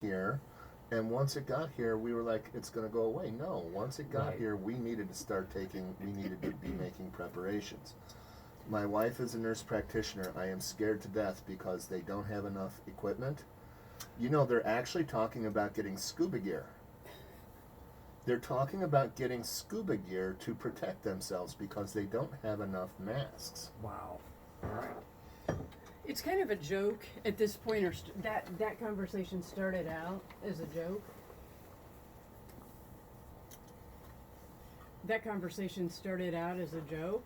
here. And once it got here, we were like, it's going to go away. No, once it got here, we needed to be making preparations. My wife is a nurse practitioner. I am scared to death because they don't have enough equipment. You know, they're actually talking about getting scuba gear. They're talking about getting scuba gear to protect themselves because they don't have enough masks. Wow. All right. It's kind of a joke at this point, or that conversation started out as a joke. That conversation started out as a joke,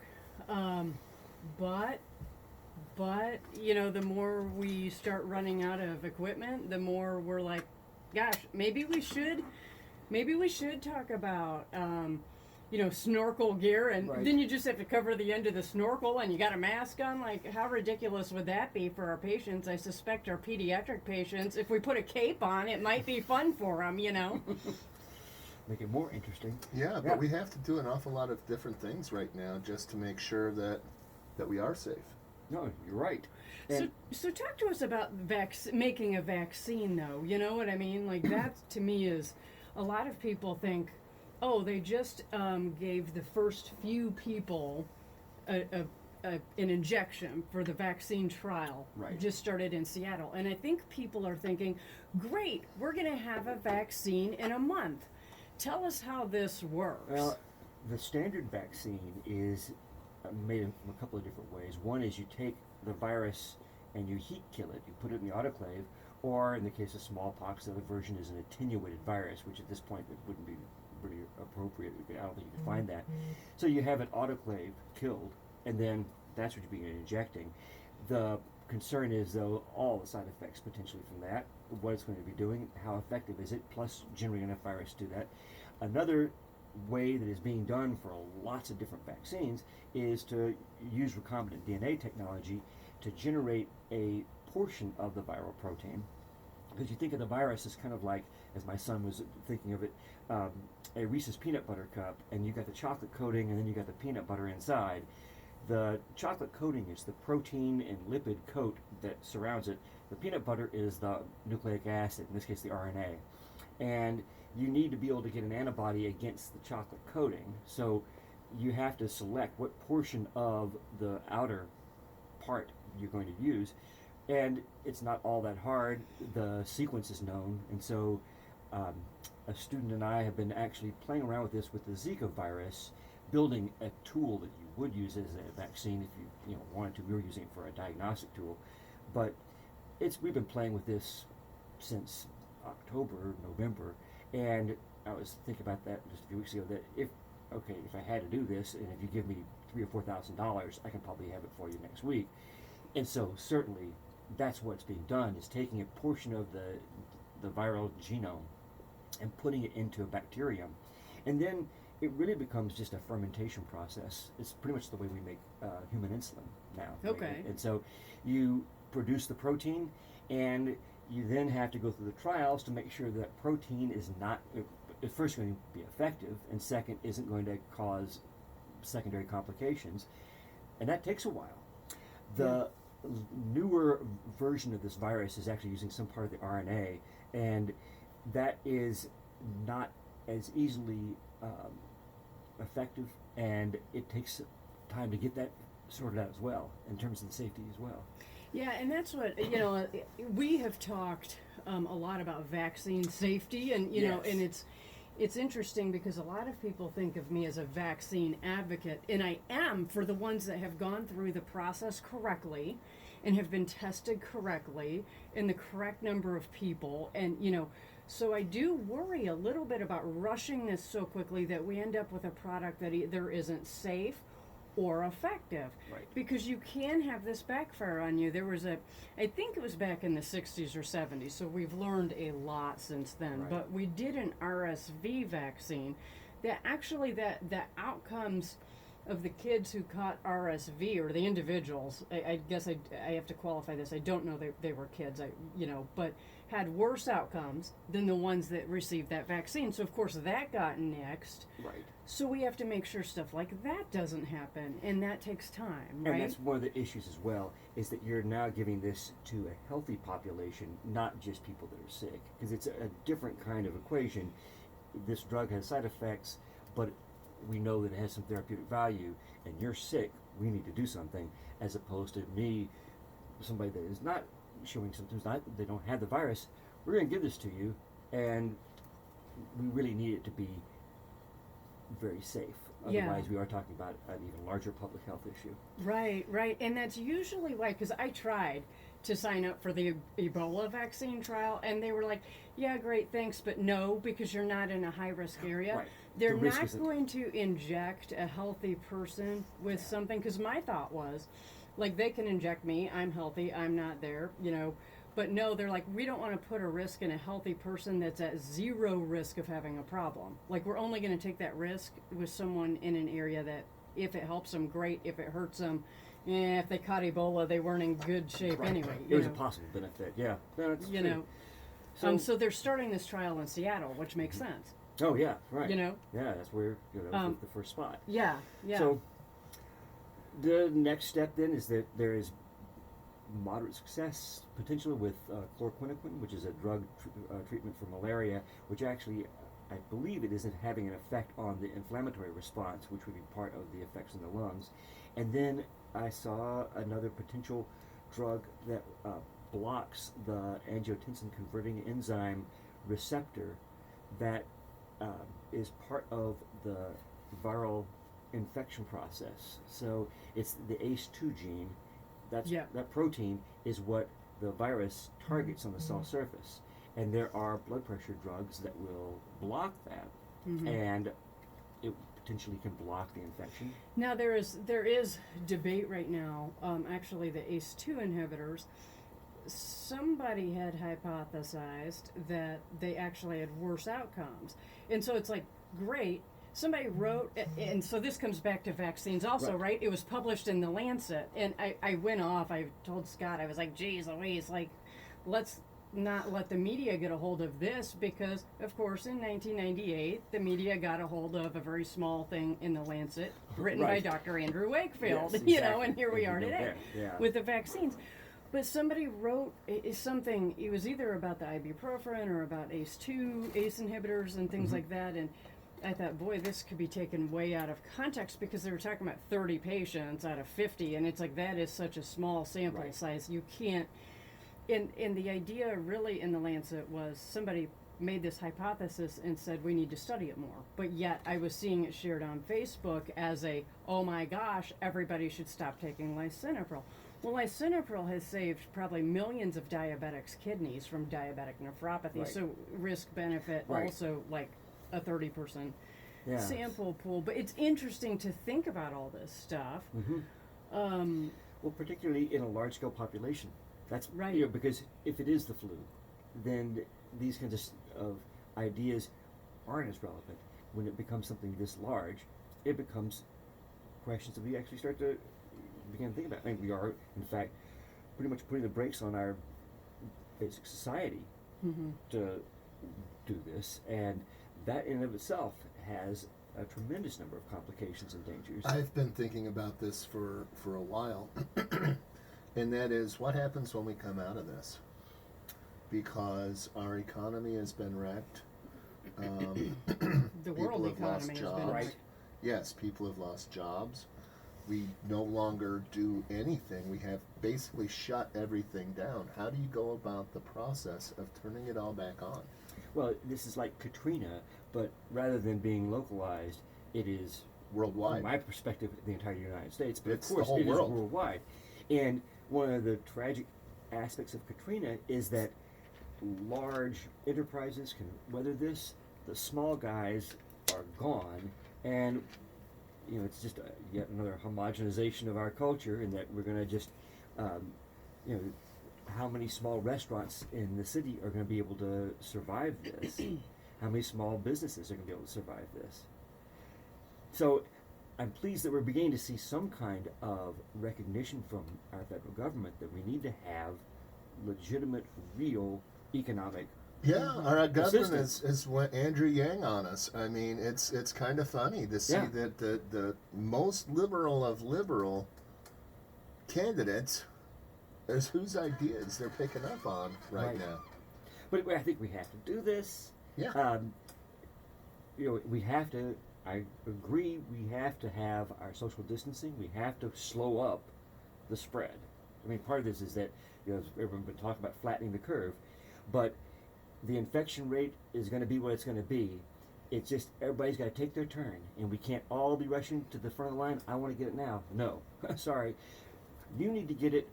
but you know, the more we start running out of equipment, the more we're like, gosh, maybe we should talk about you know, snorkel gear, and then you just have to cover the end of the snorkel and you got a mask on. Like, how ridiculous would that be for our patients? I suspect our pediatric patients, if we put a cape on, it might be fun for them, you know. Make it more interesting. Yeah, but we have to do an awful lot of different things right now just to make sure that we are safe. No, you're right. So talk to us about making a vaccine, though. You know what I mean? Like, that to me is, a lot of people think, oh, they just gave the first few people an injection for the vaccine trial. Right. Just started in Seattle. And I think people are thinking, great, we're going to have a vaccine in a month. Tell us how this works. Well, the standard vaccine is made in a couple of different ways. One is you take the virus and you heat kill it. You put it in the autoclave, or in the case of smallpox, the other version is an attenuated virus, which at this point it wouldn't be pretty appropriate. I don't think you can find that. So you have it autoclave killed, and then that's what you're being injecting. The concern is, though, all the side effects potentially from that, what it's going to be doing, how effective is it, plus generating enough virus to do that. Another way that is being done for lots of different vaccines is to use recombinant DNA technology to generate a portion of the viral protein. Because you think of the virus as kind of like, as my son was thinking of it, a Reese's peanut butter cup, and you got the chocolate coating, and then you got the peanut butter inside. The chocolate coating is the protein and lipid coat that surrounds it. The peanut butter is the nucleic acid, in this case the RNA. And you need to be able to get an antibody against the chocolate coating. So you have to select what portion of the outer part you're going to use. And it's not all that hard. The sequence is known, and so a student and I have been actually playing around with this with the Zika virus, building a tool that you would use as a vaccine if you wanted to. We were using it for a diagnostic tool, but we've been playing with this since October, November, and I was thinking about that just a few weeks ago. That if I had to do this, and if you give me $3,000 or $4,000, I can probably have it for you next week. And so certainly that's what's being done, is taking a portion of the viral genome and putting it into a bacterium. And then it really becomes just a fermentation process. It's pretty much the way we make human insulin now. Okay. And so you produce the protein, and you then have to go through the trials to make sure that protein is not, first, going to be effective, and second, isn't going to cause secondary complications. And that takes a while. The newer version of this virus is actually using some part of the RNA, and that is not as easily effective, and it takes time to get that sorted out as well, in terms of the safety as well. Yeah, and that's what, we have talked a lot about vaccine safety, and, you know, and it's interesting because a lot of people think of me as a vaccine advocate, and I am for the ones that have gone through the process correctly and have been tested correctly in the correct number of people. And, so I do worry a little bit about rushing this so quickly that we end up with a product that either isn't safe or effective. Right. Because you can have this backfire on you. There was I think it was back in the 60s or 70s, so we've learned a lot since then. Right. But we did an RSV vaccine that actually, the outcomes of the kids who caught RSV, or the individuals, I guess I have to qualify this, I don't know they were kids, but had worse outcomes than the ones that received that vaccine. So of course that got nixed. Right. So we have to make sure stuff like that doesn't happen, and that takes time, right? And that's one of the issues as well, is that you're now giving this to a healthy population, not just people that are sick, because it's a different kind of equation. This drug has side effects, but we know that it has some therapeutic value, and you're sick, we need to do something, as opposed to me, somebody that is not showing symptoms, they don't have the virus, we're going to give this to you, and we really need it to be very safe. Yeah. Otherwise, we are talking about an even larger public health issue. Right, right. And that's usually why, because I tried to sign up for the Ebola vaccine trial, and they were like, yeah, great, thanks, but no, because you're not in a high-risk area. Right. They're The risk not isn't- going to inject a healthy person with something, because my thought was, like, they can inject me, I'm healthy, I'm not there, but no, they're like, we don't want to put a risk in a healthy person that's at zero risk of having a problem. Like, we're only going to take that risk with someone in an area that, if it helps them, great. If it hurts them, if they caught Ebola, they weren't in good shape Right. anyway. It was a possible benefit, yeah. No, that's You true. know. So they're starting this trial in Seattle, which makes sense. Oh, yeah, right. You know? Yeah, that's where that was the first spot. Yeah, yeah. So the next step then is that there is moderate success potentially with chloroquine, which is a drug treatment for malaria, which actually I believe it isn't having an effect on the inflammatory response, which would be part of the effects in the lungs. And then I saw another potential drug that blocks the angiotensin converting enzyme receptor that is part of the viral infection process. So it's the ACE2 gene. That protein is what the virus targets on the cell surface. And there are blood pressure drugs that will block that, and it potentially can block the infection. Now there is debate right now. Actually, the ACE2 inhibitors. Somebody had hypothesized that they actually had worse outcomes, and so it's like, great. Somebody wrote, and so this comes back to vaccines also, right? It was published in the Lancet, and I went off. I told Scott, I was like, geez Louise, like, let's not let the media get a hold of this, because, of course, in 1998, the media got a hold of a very small thing in the Lancet, written by Dr. Andrew Wakefield, Yes, exactly. And here we are today Yeah. with the vaccines. But somebody wrote something, it was either about the ibuprofen or about ACE inhibitors and things like that, and I thought, boy, this could be taken way out of context, because they were talking about 30 patients out of 50, and it's like, that is such a small sample size. You can't, and the idea really in the Lancet was somebody made this hypothesis and said we need to study it more. But yet I was seeing it shared on Facebook as a, oh my gosh, everybody should stop taking lisinopril. Well, lisinopril has saved probably millions of diabetics' kidneys from diabetic nephropathy, so risk-benefit also like a 30-person sample pool. But it's interesting to think about all this stuff. Well, particularly in a large-scale population. That's right. Because if it is the flu, then these kinds of ideas aren't as relevant. When it becomes something this large, it becomes questions that we actually start to begin to think about. I mean, we are, in fact, pretty much putting the brakes on our basic society to do this, and that in and of itself has a tremendous number of complications and dangers. I've been thinking about this for a while, and that is, what happens when we come out of this? Because our economy has been wrecked. The world economy has been wrecked. Yes, people have lost jobs. We no longer do anything. We have basically shut everything down. How do you go about the process of turning it all back on? Well, this is like Katrina, but rather than being localized, it is Worldwide. from my perspective, the entire United States, but It's of the course whole it is world. worldwide. And one of the tragic aspects of Katrina is that large enterprises can weather this. The small guys are gone, and it's just yet another homogenization of our culture, in that we're going to just, how many small restaurants in the city are going to be able to survive this? How many small businesses are going to be able to survive this? So I'm pleased that we're beginning to see some kind of recognition from our federal government that we need to have legitimate, real economic. Yeah, our government Assistance. is went Andrew Yang on us. I mean, it's kind of funny to see Yeah. that the most liberal of liberal candidates is whose ideas they're picking up on right now. But I think we have to do this. Yeah. We have to. I agree. We have to have our social distancing. We have to slow up the spread. I mean, part of this is that everyone's been talking about flattening the curve, but the infection rate is going to be what it's going to be. It's just everybody's got to take their turn, and we can't all be rushing to the front of the line. I want to get it now. No, sorry. You need to get it,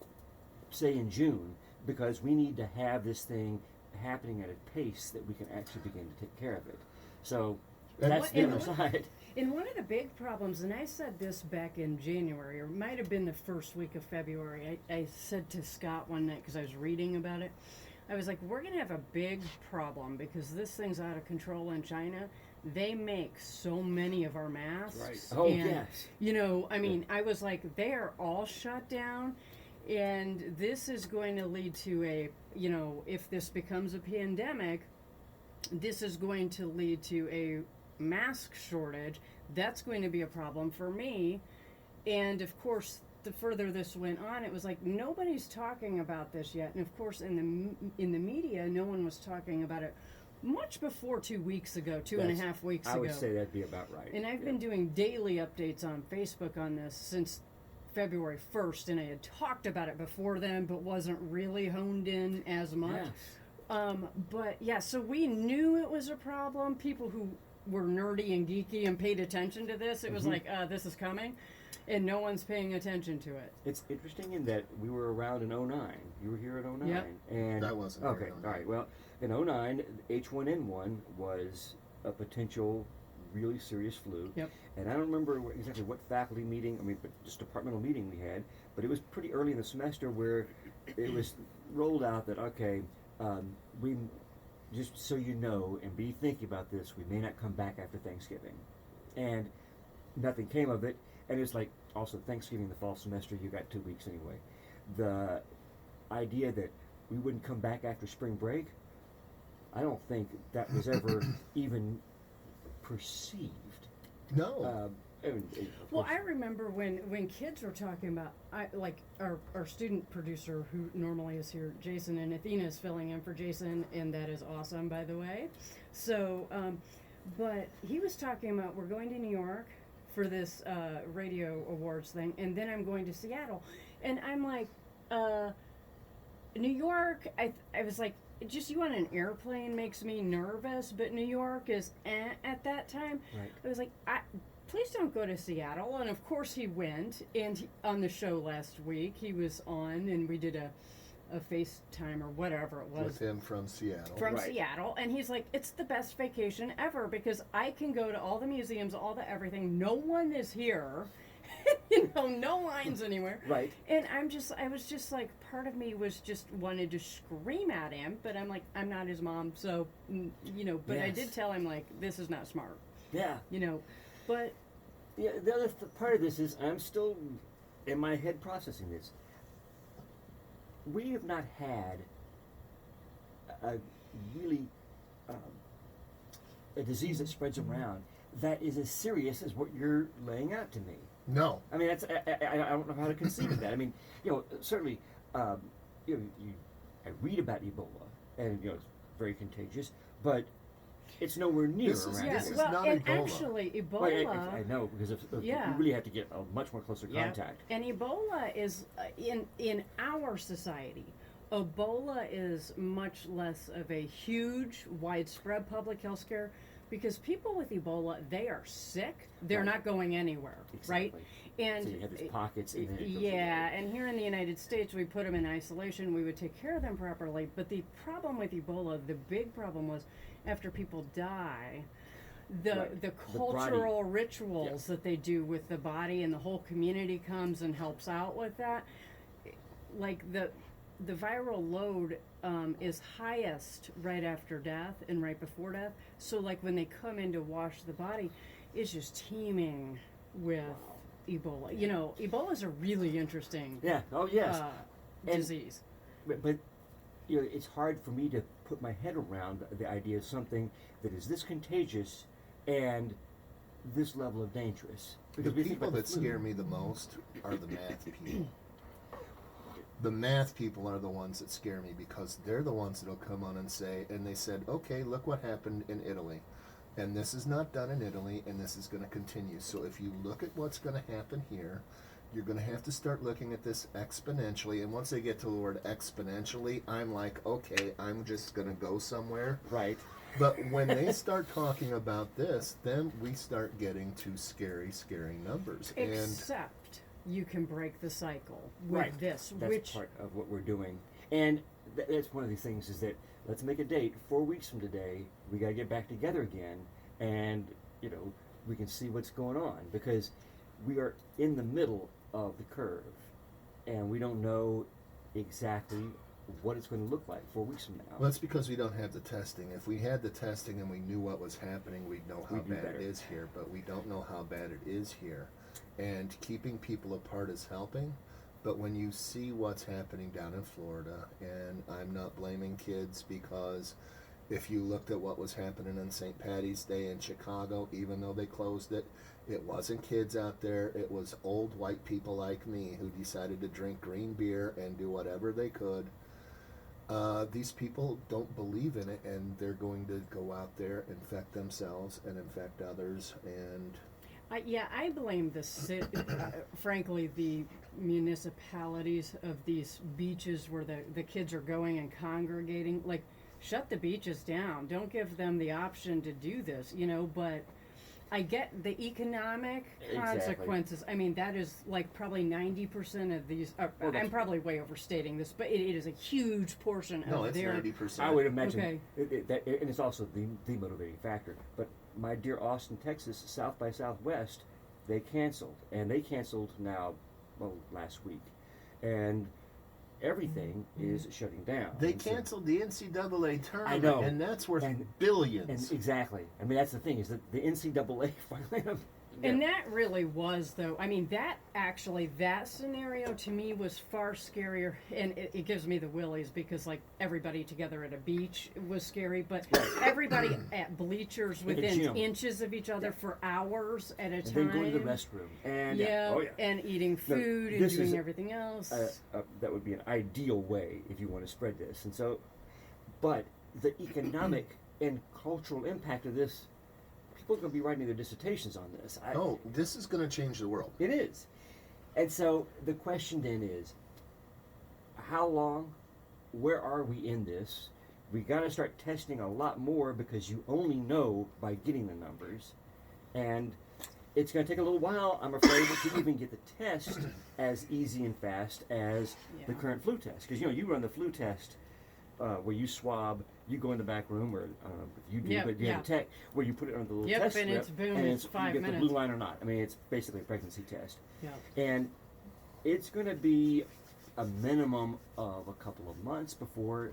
say in June, because we need to have this thing happening at a pace that we can actually begin to take care of it. So that's the other side. And one of the big problems, and I said this back in January, or it might have been the first week of February, I said to Scott one night, because I was reading about it, I was like, we're going to have a big problem because this thing's out of control in China. They make so many of our masks. Right. Oh, and, yes. I mean, I was like, they are all shut down. And this is going to lead to if this becomes a pandemic, this is going to lead to a mask shortage. That's going to be a problem for me. And of course, the further this went on, it was like nobody's talking about this yet. And of course, in the media, no one was talking about it much before 2 weeks ago, 2.5 weeks ago. I would say that'd be about right. And I've been doing daily updates on Facebook on this since February 1st, and I had talked about it before then, but wasn't really honed in as much. Yes. But yeah, so we knew it was a problem. People who were nerdy and geeky and paid attention to this, it was like, this is coming, and no one's paying attention to it. It's interesting in that we were around in 09. You were here in 09. Yep. And I wasn't okay, here in 09. all right. Well, in 09, H1N1 was a potential really serious flu. Yep. And I don't remember exactly what faculty meeting, but just departmental meeting we had, but it was pretty early in the semester where it was rolled out that, okay, we, just so you know and be thinking about this, we may not come back after Thanksgiving. And nothing came of it. And it's like, also Thanksgiving, the fall semester, you got 2 weeks anyway. The idea that we wouldn't come back after spring break, I don't think that was ever even perceived. No. Well, I remember when kids were talking about, our student producer who normally is here, Jason, and Athena is filling in for Jason, and that is awesome, by the way. So, but he was talking about, we're going to New York for this radio awards thing, and then I'm going to Seattle. And I'm like, New York, I was like, just you on an airplane makes me nervous, but New York is at that time. Right. I was like, please don't go to Seattle. And of course he went, and on the show last week, he was on, and we did a FaceTime or whatever it was. With him from Seattle. From Right. Seattle, and he's like, it's the best vacation ever because I can go to all the museums, all the everything. No one is here. No lines anywhere. Right. And I was just like, part of me was just wanted to scream at him, but I'm like, I'm not his mom, so, but I Yes. did tell him, like, this is not smart, Yeah. but. Yeah, the other part of this is I'm still in my head processing this. We have not had a really a disease that spreads around that is as serious as what you're laying out to me. No. I mean, that's I don't know how to conceive of that. I mean, certainly, I read about Ebola, and it's very contagious, but it's nowhere near This is- around. Yeah, This here. is not and Ebola. actually, Ebola. Well, I know because Yeah. you really have to get a much more closer Yeah. contact. And Ebola is in our society. Ebola is much less of a huge, widespread public health scare because people with Ebola, they are sick. They're Right. not going anywhere, right? Exactly. And So you have these pockets, and then it goes yeah, away. and here in the United States, we put them in isolation. We would take care of them properly. But the problem with Ebola, the big problem was after people die, Right. the The cultural rituals that they do with the body, and the whole community comes and helps out with that. Like the viral load is highest right after death and right before death. So like when they come in to wash the body, it's just teeming with Ebola. Ebola is a really interesting Yeah. Oh yes. uh, And- disease. But it's hard for me to put my head around the idea of something that is this contagious and this level of dangerous. The Because we think people about the that flu. scare me the most are the math people. The math people are the ones that scare me because they're the ones that'll come on and say, and they said, okay, look what happened in Italy. And this is not done in Italy, and this is going to continue. So if you look at what's going to happen here, you're going to have to start looking at this exponentially. And once they get to the word exponentially, I'm like, okay, I'm just going to go somewhere. Right. But when they start talking about this, then we start getting to scary, scary numbers. Except you can break the cycle with Right. this, That's which part of what we're doing. And that's one of these things is that let's make a date 4 weeks from today. We got to get back together again, and we can see what's going on, because we are in the middle of the curve, and we don't know exactly what it's going to look like 4 weeks from now. Well, that's because we don't have the testing. If we had the testing and we knew what was happening, we'd know how We'd do bad better. it is here, but we don't know how bad it is here. And keeping people apart is helping, but when you see what's happening down in Florida, and I'm not blaming kids, because if you looked at what was happening on St. Patty's Day in Chicago, even though they closed it, it wasn't kids out there, it was old white people like me who decided to drink green beer and do whatever they could. These people don't believe in it, and they're going to go out there, infect themselves and infect others. And I blame frankly, the municipalities of these beaches where the kids are going and congregating. Like, shut the beaches down. Don't give them the option to do this, but I get the economic consequences. I mean, that is like probably 90% of these. I'm probably way overstating this, but it is a huge portion no, of it's their. 90%. I would imagine Okay. that, and it's also the motivating factor. But my dear Austin, Texas, South by Southwest, they canceled, and they canceled now, last week, and everything is shutting down. They And so- canceled the NCAA tournament, I know. and that's worth And billions. exactly. I mean, that's the thing, is that the NCAA finally. And that really was, though. I mean, that scenario to me was far scarier, and it gives me the willies because, like, everybody together at a beach was scary, but everybody at bleachers In a within gym. inches of each other for hours at a and time. then go to the restroom. And and eating food and this is doing everything else. that would be an ideal way if you want to spread this. And so, but the economic and cultural impact of this, people are going to be writing their dissertations on this. This is going to change the world. It is. And so the question then is, how long, where are we in this? We got to start testing a lot more, because you only know by getting the numbers. And it's going to take a little while, I'm afraid, to even get the test as easy and fast as the current flu test. Because, you run the flu test where you swab, you go in the back room, or I don't know if you do, but you have a tech where you put it on the little test and strip, it's boom, and it's 5 you get minutes. the blue line or not. I mean, it's basically a pregnancy test. Yeah. And it's going to be a minimum of a couple of months before,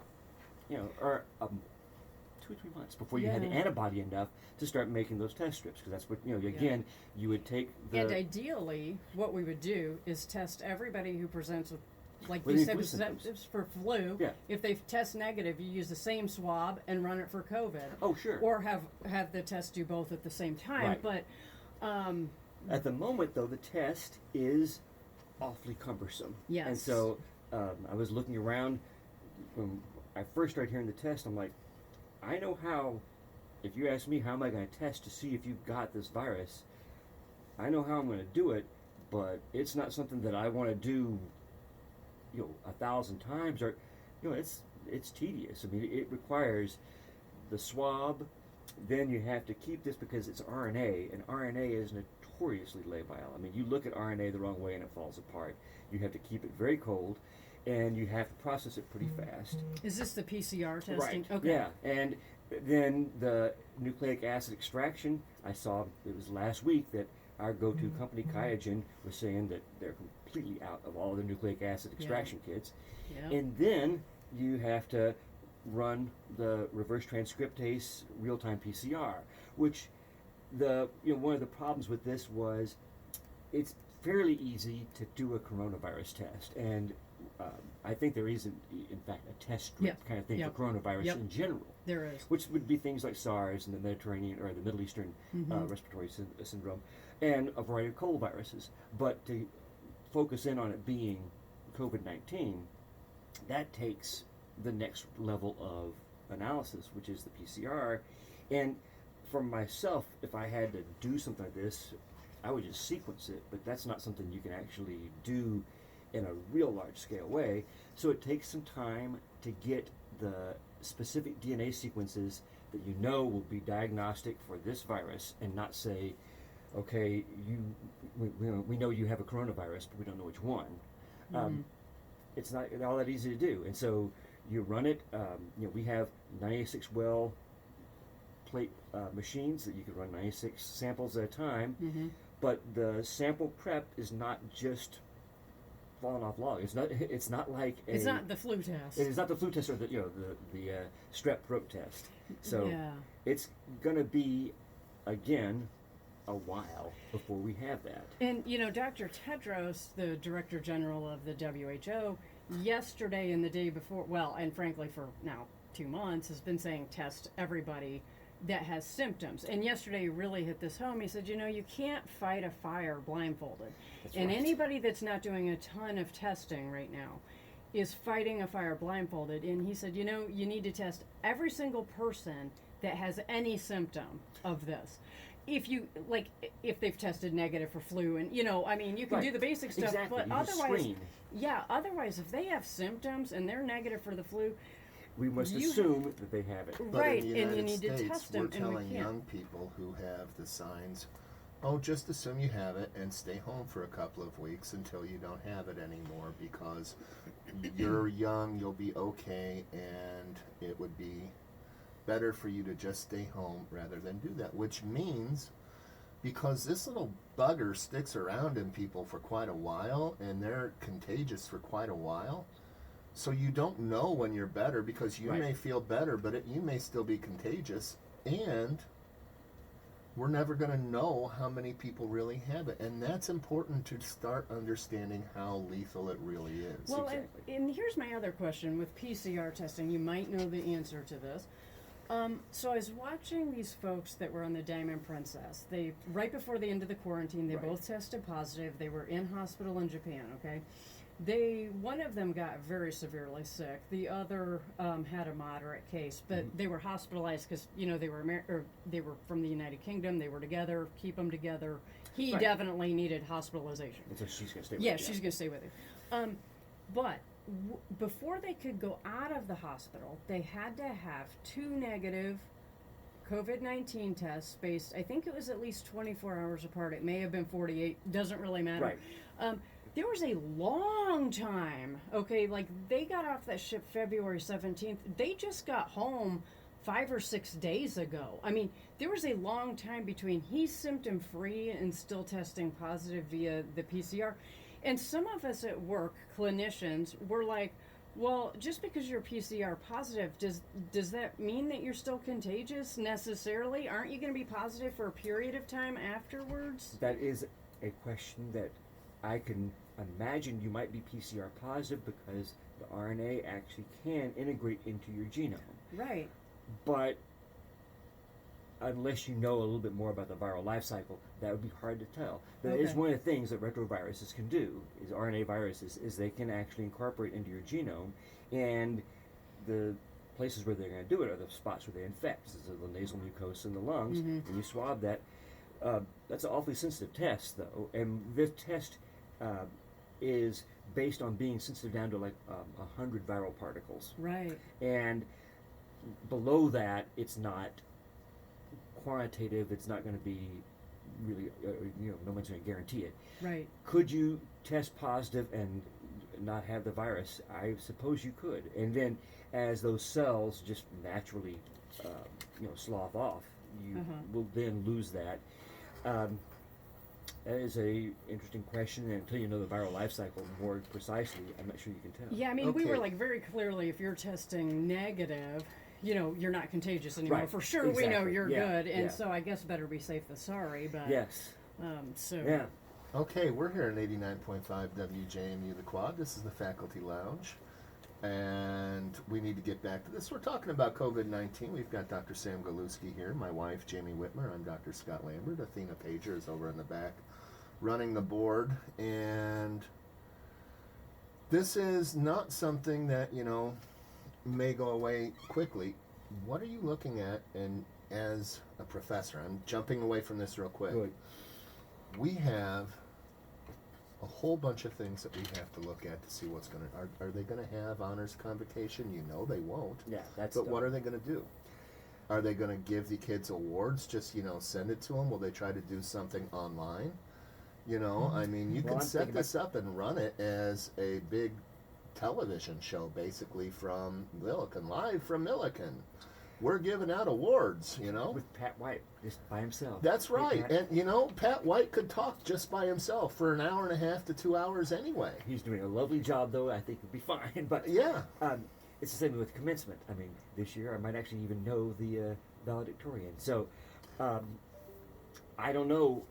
or 2 or 3 months before you had the Yeah. antibody enough to start making those test strips. Because that's what, again, you would take the... And ideally, what we would do is test everybody who presents with, like With you any said, flu with symptoms. symptoms for flu. Yeah. If they test negative, you use the same swab and run it for COVID. Oh, sure. Or have the test do both at the same time. Right. But At the moment, though, the test is awfully cumbersome. Yes. And so I was looking around. When I first started hearing the test, I'm like, I know how, if you ask me how am I going to test to see if you've got this virus, I know how I'm going to do it, but it's not something that I want to do 1,000 times, or it's tedious. I mean, it requires the swab, then you have to keep this because it's RNA, and RNA is notoriously labile. I mean, you look at RNA the wrong way and it falls apart. You have to keep it very cold, and you have to process it pretty fast. is this the PCR testing? Right. Okay. Yeah, and then the nucleic acid extraction, I saw it was last week that our go-to company, Qiagen, was saying that they're completely out of all the nucleic acid extraction kits. Yeah. And then you have to run the reverse transcriptase real-time PCR, which one of the problems with this was it's fairly easy to do a coronavirus test, and I think there is, in fact, a test strip Yep. kind of thing Yep. for coronavirus Yep. in general, There is. which would be things like SARS and the Mediterranean or the Middle Eastern Mm-hmm. respiratory syndrome, and a variety of cold viruses. But to focus in on it being COVID-19, that takes the next level of analysis, which is the PCR. And for myself, if I had to do something like this, I would just sequence it, but that's not something you can actually do in a real large scale way. So it takes some time to get the specific DNA sequences that you know will be diagnostic for this virus, and not say, okay, we know you have a coronavirus, but we don't know which one. It's not all that easy to do. And so you run it, we have 96 well plate machines that you can run 96 samples at a time. Mm-hmm. But the sample prep is not just falling off log. It's not like It's not the flu test. it is not the flu test or the strep throat test. So Yeah. it's gonna be, again, a while before we have that. And, Dr. Tedros, the Director General of the WHO, yesterday and the day before, well, and frankly for now 2 months, has been saying test everybody that has symptoms. And yesterday he really hit this home. He said, you can't fight a fire blindfolded. That's And right. anybody that's not doing a ton of testing right now is fighting a fire blindfolded. And he said, you need to test every single person that has any symptom of this. If they've tested negative for flu, and you can Right. do the basic stuff, Exactly. but You just otherwise, screen. otherwise if they have symptoms and they're negative for the flu, We must You- assume that they have it. But right, in the and you United need to States, test them, we're and we telling can't. young people who have the signs, oh, just assume you have it and stay home for a couple of weeks until you don't have it anymore, because you're young, you'll be okay, and it would be better for you to just stay home rather than do that. Which means, because this little bugger sticks around in people for quite a while, and they're contagious for quite a while, so you don't know when you're better, because you Right. may feel better, but you may still be contagious, and we're never going to know how many people really have it. And that's important to start understanding how lethal it really is. Well, Exactly. and here's my other question with PCR testing. You might know the answer to this. So I was watching these folks that were on the Diamond Princess. They, right before the end of the quarantine, they Right. both tested positive. They were in hospital in Japan, okay? One of them got very severely sick. The other had a moderate case, but they were hospitalized because they were they were from the United Kingdom. They were together. Keep them together. He Right. definitely needed hospitalization. And so she's going to stay with Yeah, you. she's going to stay with you. But before they could go out of the hospital, they had to have 2 negative COVID-19 tests spaced. I think it was at least 24 hours apart. It may have been 48. Doesn't really matter. Right. There was a long time. Okay, like they got off that ship February 17th. They just got home 5 or 6 days ago. I mean, there was a long time between he's symptom free and still testing positive via the PCR. And some of us at work, clinicians, were like, well, just because you're PCR positive, does that mean that you're still contagious necessarily? Aren't you going to be positive for a period of time afterwards? That is a question that I can imagine you might be PCR positive because the RNA actually can integrate into your genome. Right. But unless you know a little bit more about the viral life cycle, that would be hard to tell. That is Okay. one of the things that retroviruses can do, is RNA viruses, is they can actually incorporate into your genome, and the places where they're going to do it are the spots where they infect. This is the nasal mucosa in the lungs. When you swab that, that's an awfully sensitive test, though, and this test is based on being sensitive down to like 100 viral particles. Right. And below that, it's not quantitative. It's not going to be really, no one's going to guarantee it. Right. Could you test positive and not have the virus? I suppose you could. And then, as those cells just naturally, slough off, you will then lose that. That is a interesting question, and until you know the viral life cycle more precisely, I'm not sure you can tell. Yeah, I mean, we were Okay. like very clearly, if you're testing negative, you're not contagious anymore. Right. For sure, we know Exactly. you're Yeah. good, and Yeah. so I guess better be safe than sorry. But Yes. so Yeah. Okay, we're here in 89.5 WJMU The Quad. This is the Faculty Lounge. And we need to get back to this. We're talking about COVID-19. We've got Dr. Sam Galuski here, my wife, Jamie Whitmer. I'm Dr. Scott Lambert. Athena Pager is over in the back running the board. And this is not something that, may go away quickly. What are you looking at and as a professor? I'm jumping away from this real quick. Good. We have a whole bunch of things that we have to look at to see what's going to... Are they going to have honors convocation? They won't. Yeah, that's. But what are they going to do? Are they going to give the kids awards? Just, send it to them? Will they try to do something online? You can set this up and run it as a big television show, basically, from Milliken, live from Milliken. We're giving out awards, With Pat White, just by himself. That's right. Hey, Pat. And, Pat White could talk just by himself for an hour and a half to 2 hours anyway. He's doing a lovely job, though. I think it'll be fine. But Yeah. it's the same with commencement. I mean, this year I might actually even know the valedictorian. So, I don't know.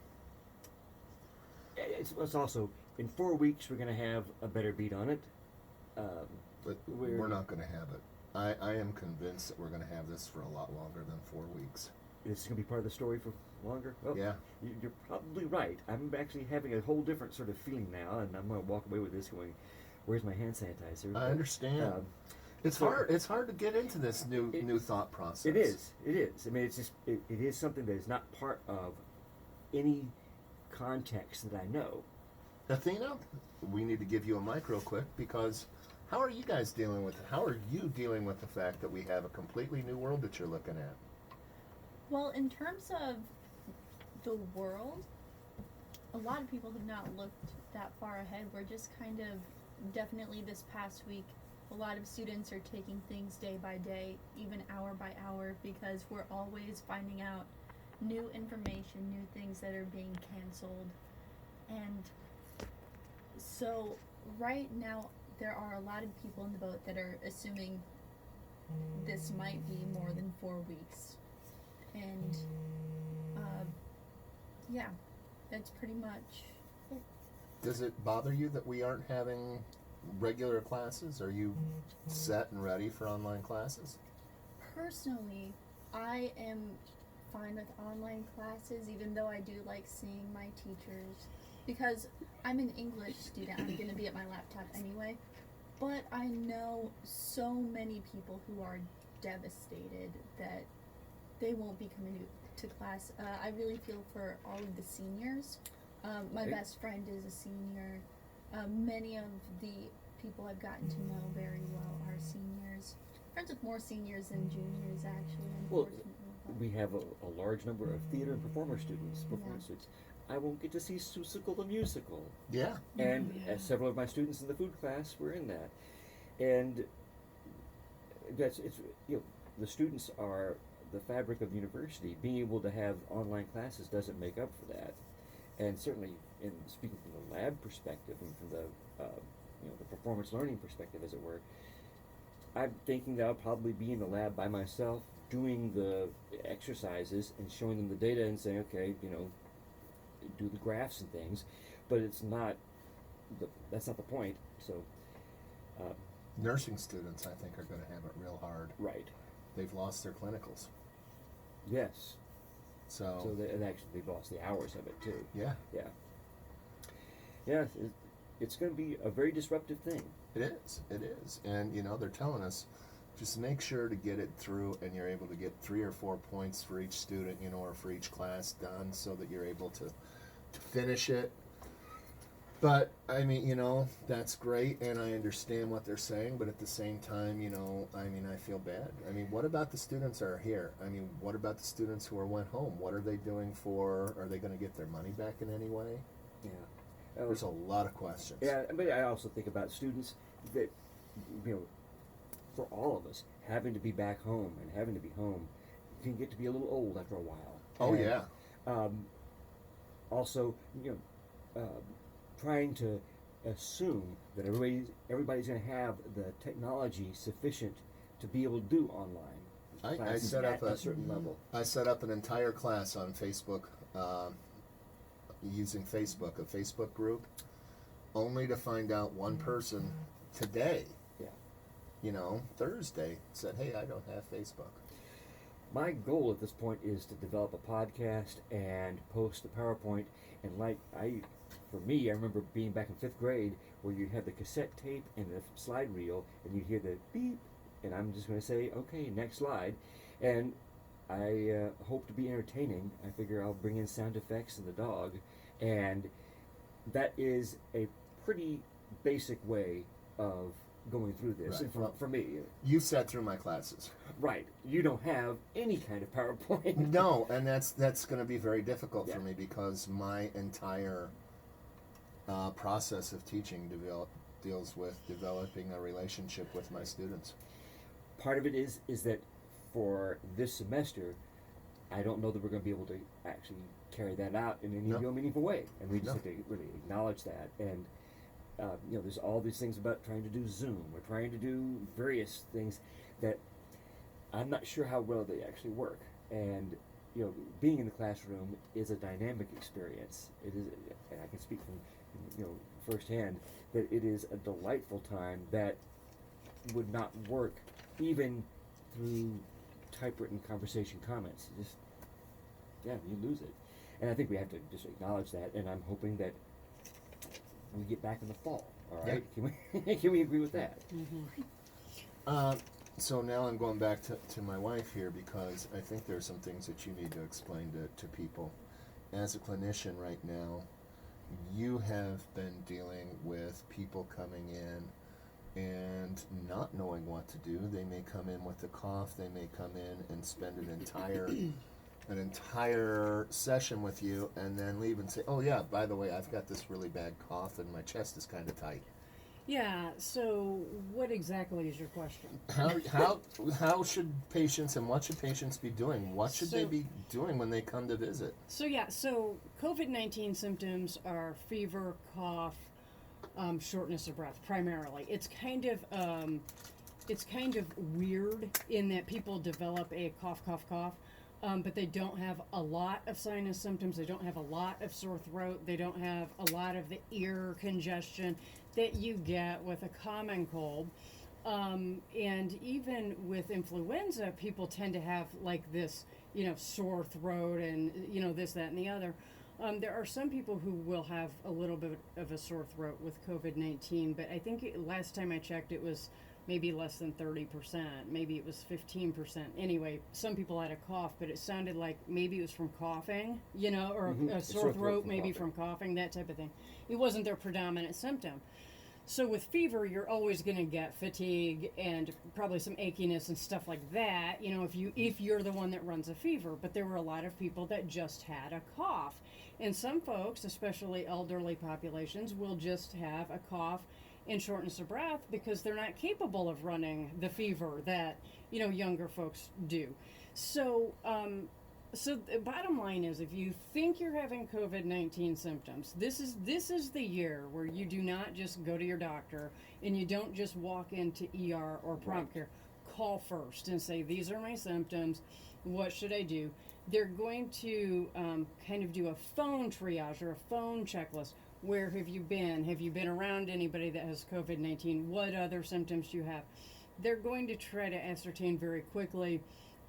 It's also, in 4 weeks, we're going to have a better beat on it. But we're not going to have it. I am convinced that we're going to have this for a lot longer than 4 weeks. This is going to be part of the story for longer? Well, Yeah. You're probably right. I'm actually having a whole different sort of feeling now, and I'm going to walk away with this going, where's my hand sanitizer? I understand. It's so- hard. It's hard to get into this new thought process. It is. It is. I mean, it's just, it is something that is not part of any context that I know. Athena, we need to give you a mic real quick because how are you guys dealing with it? How are you dealing with the fact that we have a completely new world that you're looking at? Well, in terms of the world, a lot of people have not looked that far ahead. We're just kind of, definitely this past week, a lot of students are taking things day by day, even hour by hour, because we're always finding out new information, new things that are being canceled. And so right now, there are a lot of people in the boat that are assuming this might be more than 4 weeks. And, yeah, that's pretty much it. Does it bother you that we aren't having regular classes? Are you set and ready for online classes? Personally, I am fine with online classes, even though I do like seeing my teachers. Because I'm an English student, I'm going to be at my laptop anyway. But I know so many people who are devastated that they won't be coming to class. I really feel for all of the seniors. My Okay. best friend is a senior. Many of the people I've gotten to know very well are seniors. Friends with more seniors than juniors, actually, Well, unfortunately. We have a large number of theater and performance students. Yeah. I won't get to see Susicle the musical. Yeah. And Yeah. several of my students in the food class were in that. And the students are the fabric of the university. Being able to have online classes doesn't make up for that. And certainly, in speaking from the lab perspective and from the performance learning perspective, as it were, I'm thinking that I'll probably be in the lab by myself, doing the exercises and showing them the data and saying, okay, do the graphs and things, but it's not. That's not the point. So, Nursing students, I think, are going to have it real hard. right. They've lost their clinicals. Yes. So, So and actually they've lost the hours of it too. yeah, Yeah. Yeah. It's going to be a very disruptive thing. it is. It is. And, they're telling us just make sure to get it through and you're able to get 3 or 4 points for each student, or for each class done so that you're able to finish it. But, I mean, that's great and I understand what they're saying, but at the same time, I feel bad. I mean, what about the students that are here? I mean, what about the students who went home? What are they doing are they going to get their money back in any way? Yeah. There's a lot of questions. Yeah, but I also think about students that, for all of us, having to be back home and having to be home can get to be a little old after a while. Oh, And, yeah. Also, trying to assume that everybody's going to have the technology sufficient to be able to do online I classes set up at a certain level. I set up an entire class on Facebook using Facebook, a Facebook group, only to find out one person today, Yeah. Thursday, said, hey, I don't have Facebook. My goal at this point is to develop a podcast and post a PowerPoint. And for me, I remember being back in 5th grade where you had the cassette tape and the slide reel, and you hear the beep, and I'm just going to say, okay, next slide. And I hope to be entertaining. I figure I'll bring in sound effects and the dog, and that is a pretty basic way of going through this. Right. And for me, You sat through my classes. right, you don't have any kind of PowerPoint. No, and that's going to be very difficult for Yeah. me because my entire process of teaching deals with developing a relationship with my students. Part of it is that for this semester, I don't know that we're going to be able to actually carry that out in any No. real meaningful way, and we just No. have to really acknowledge that. And there's all these things about trying to do Zoom or trying to do various things that I'm not sure how well they actually work. And being in the classroom is a dynamic experience. It is, and I can speak from firsthand that it is a delightful time that would not work even through typewritten conversation comments. You lose it. And I think we have to just acknowledge that, and I'm hoping that we get back in the fall. All right? Can we agree with that? So now I'm going back to my wife here because I think there are some things that you need to explain to people. As a clinician right now, you have been dealing with people coming in and not knowing what to do. They may come in with a cough. They may come in and spend an entire session with you and then leave and say, oh yeah, by the way, I've got this really bad cough and my chest is kind of tight. Yeah, so what exactly is your question? How should patients and what should patients be doing? What should they So- be doing when they come to visit? So COVID-19 symptoms are fever, cough, shortness of breath, primarily. It's kind of weird in that people develop a cough, but they don't have a lot of sinus symptoms. They don't have a lot of sore throat. They don't have a lot of the ear congestion that you get with a common cold. And even with influenza, people tend to have like this, sore throat and, this, that, and the other. There are some people who will have a little bit of a sore throat with COVID-19, but I think last time I checked, it was maybe less than 30%. Maybe it was 15%. Anyway, some people had a cough, but it sounded like maybe it was from coughing, or a sore throat maybe from coughing, that type of thing. It wasn't their predominant symptom. So with fever, you're always going to get fatigue and probably some achiness and stuff like that, if you're the one that runs a fever. But there were a lot of people that just had a cough. And some folks, especially elderly populations, will just have a cough and shortness of breath because they're not capable of running the fever that, younger folks do. So the bottom line is, if you think you're having COVID-19 symptoms, this is the year where you do not just go to your doctor and you don't just walk into ER or prompt care. Call first and say, these are my symptoms. What should I do? They're going to kind of do a phone triage or a phone checklist. Where have you been? Have you been around anybody that has COVID-19? What other symptoms do you have? They're going to try to ascertain very quickly,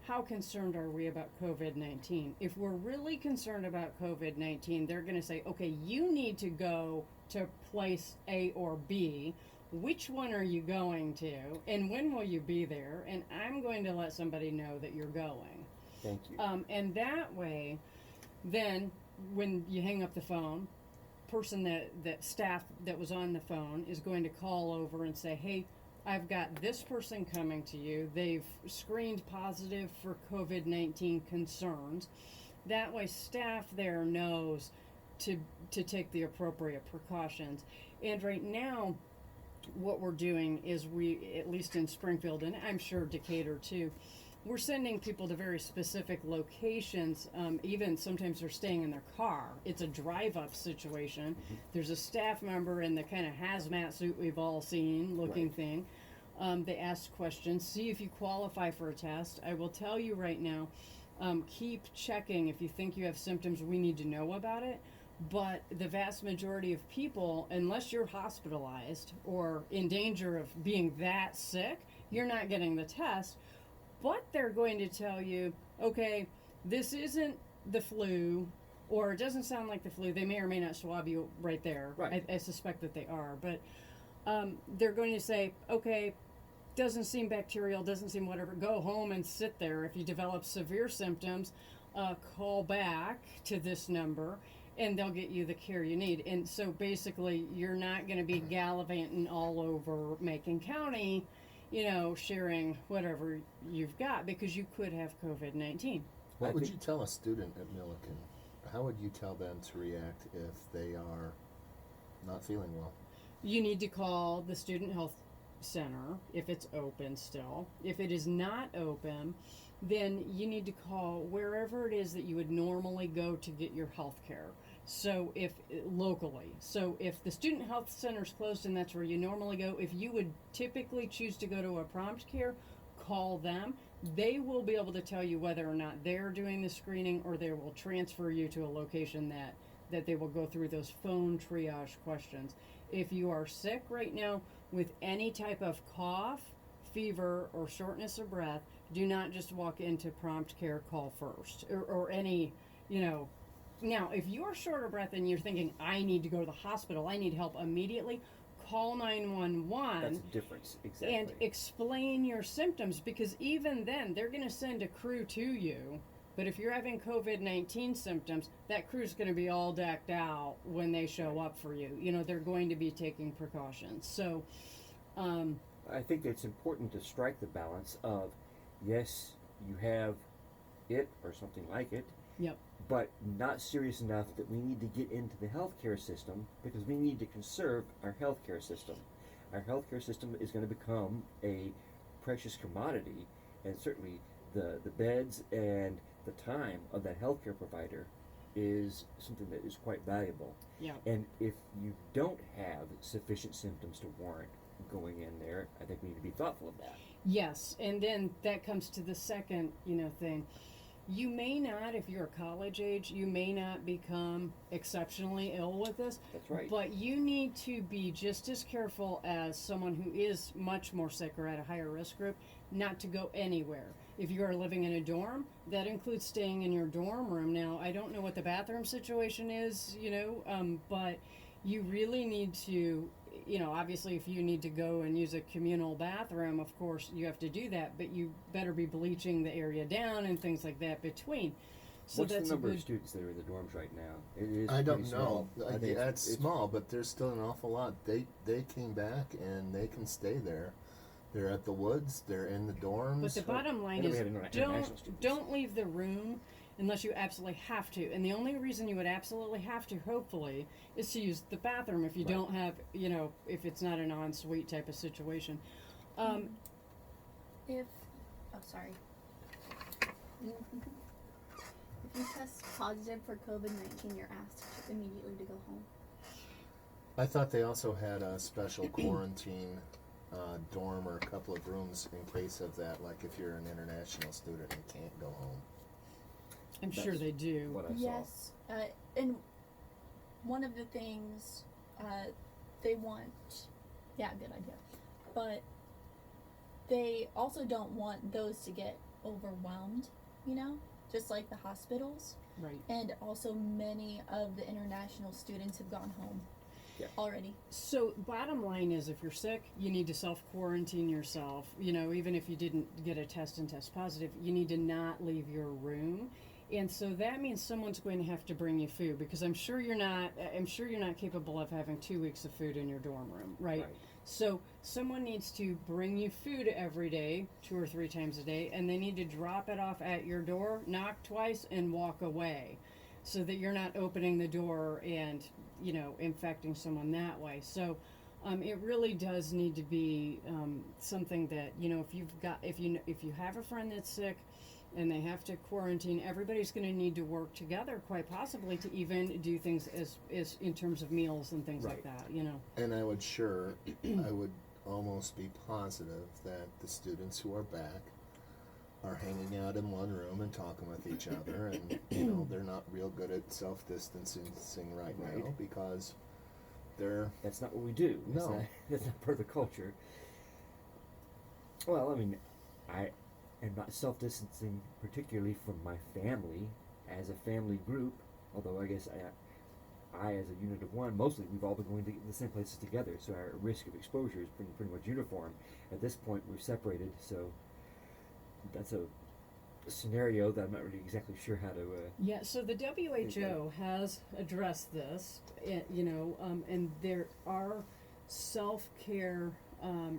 how concerned are we about COVID-19? If we're really concerned about COVID-19, they're going to say, okay, you need to go to place A or B. Which one are you going to? And when will you be there? And I'm going to let somebody know that you're going. Thank you. And that way, then when you hang up the phone, that staff that was on the phone is going to call over and say, hey, I've got this person coming to you. They've screened positive for COVID-19 concerns. That way staff there knows to take the appropriate precautions. And right now, what we're doing is at least in Springfield, and I'm sure Decatur too, we're sending people to very specific locations. Even sometimes they're staying in their car. It's a drive-up situation. There's a staff member in the kind of hazmat suit we've all seen looking thing. They ask questions, see if you qualify for a test. I will tell you right now, keep checking. If you think you have symptoms, we need to know about it. But the vast majority of people, unless you're hospitalized or in danger of being that sick, you're not getting the test. But they're going to tell you, okay, this isn't the flu, or it doesn't sound like the flu. They may or may not swab you right there. Right. I suspect that they are. But they're going to say, okay, doesn't seem bacterial, doesn't seem whatever. Go home and sit there. If you develop severe symptoms, call back to this number, and they'll get you the care you need. And so basically, you're not going to be gallivanting all over Macon County, sharing whatever you've got, because you could have COVID-19. What would you tell a student at Millikan? How would you tell them to react if they are not feeling well? You need to call the student health center if it's open still. If it is not open, then you need to call wherever it is that you would normally go to get your health care. So if the student health center is closed and that's where you normally go, if you would typically choose to go to a prompt care, call them. They will be able to tell you whether or not they're doing the screening, or they will transfer you to a location that they will go through those phone triage questions. If you are sick right now with any type of cough, fever, or shortness of breath, do not just walk into prompt care, call first, or any, Now, if you're short of breath and you're thinking, I need to go to the hospital, I need help immediately, call 911. That's the difference, exactly. And explain your symptoms, because even then, they're going to send a crew to you. But if you're having COVID-19 symptoms, that crew's going to be all decked out when they show up for you. They're going to be taking precautions. So, I think it's important to strike the balance of, yes, you have it or something like it, yep. but not serious enough that we need to get into the healthcare system, because we need to conserve our healthcare system. Our healthcare system is going to become a precious commodity, and certainly the beds and the time of that healthcare provider is something that is quite valuable. Yeah. And if you don't have sufficient symptoms to warrant going in there, I think we need to be thoughtful of that. Yes, and then that comes to the second, thing. You may not, if you're a college age, you may not become exceptionally ill with this. That's right. But you need to be just as careful as someone who is much more sick or at a higher risk group, not to go anywhere. If you are living in a dorm, that includes staying in your dorm room. Now, I don't know what the bathroom situation is, but you really need to, obviously if you need to go and use a communal bathroom, of course you have to do that, but you better be bleaching the area down and things like that between. So What's that's the number a of good, students that are in the dorms right now? It is I don't pretty know. small. I think It's small, but there's still an awful lot. They came back and they can stay there. They're at the woods. They're in the dorms. but the bottom line And we is had international students. don't leave the room unless you absolutely have to. And the only reason you would absolutely have to, hopefully, is to use the bathroom if you Right. don't have, if it's not an en-suite type of situation. If you test positive for COVID-19, you're asked immediately to go home. I thought they also had a special quarantine dorm or a couple of rooms in case of that, like if you're an international student and can't go home. I'm sure That's they do. what I saw. Yes, and one of the things they want, good idea, but they also don't want those to get overwhelmed, just like the hospitals. Right. And also many of the international students have gone home already. So bottom line is, if you're sick, you need to self-quarantine yourself. Even if you didn't get a test and test positive, you need to not leave your room. And so that means someone's going to have to bring you food, because I'm sure you're not capable of having 2 weeks of food in your dorm room, right? So someone needs to bring you food every day, 2 or 3 times a day, and they need to drop it off at your door, knock twice, and walk away, so that you're not opening the door and, infecting someone that way. So it really does need to be something that, if you have a friend that's sick and they have to quarantine, everybody's going to need to work together, quite possibly, to even do things as in terms of meals and things like that, And I would almost be positive that the students who are back are hanging out in one room and talking with each other, and they're not real good at self-distancing right now Right. because they're That's not what we do. No. That's not part of the culture. Well, I mean, I am not self-distancing particularly from my family as a family group, although I guess I as a unit of one, mostly we've all been going to the same places together, so our risk of exposure is pretty much uniform. At this point, we're separated, so that's a scenario that I'm not really exactly sure how to. Yeah, so the WHO has addressed this, and there are self-care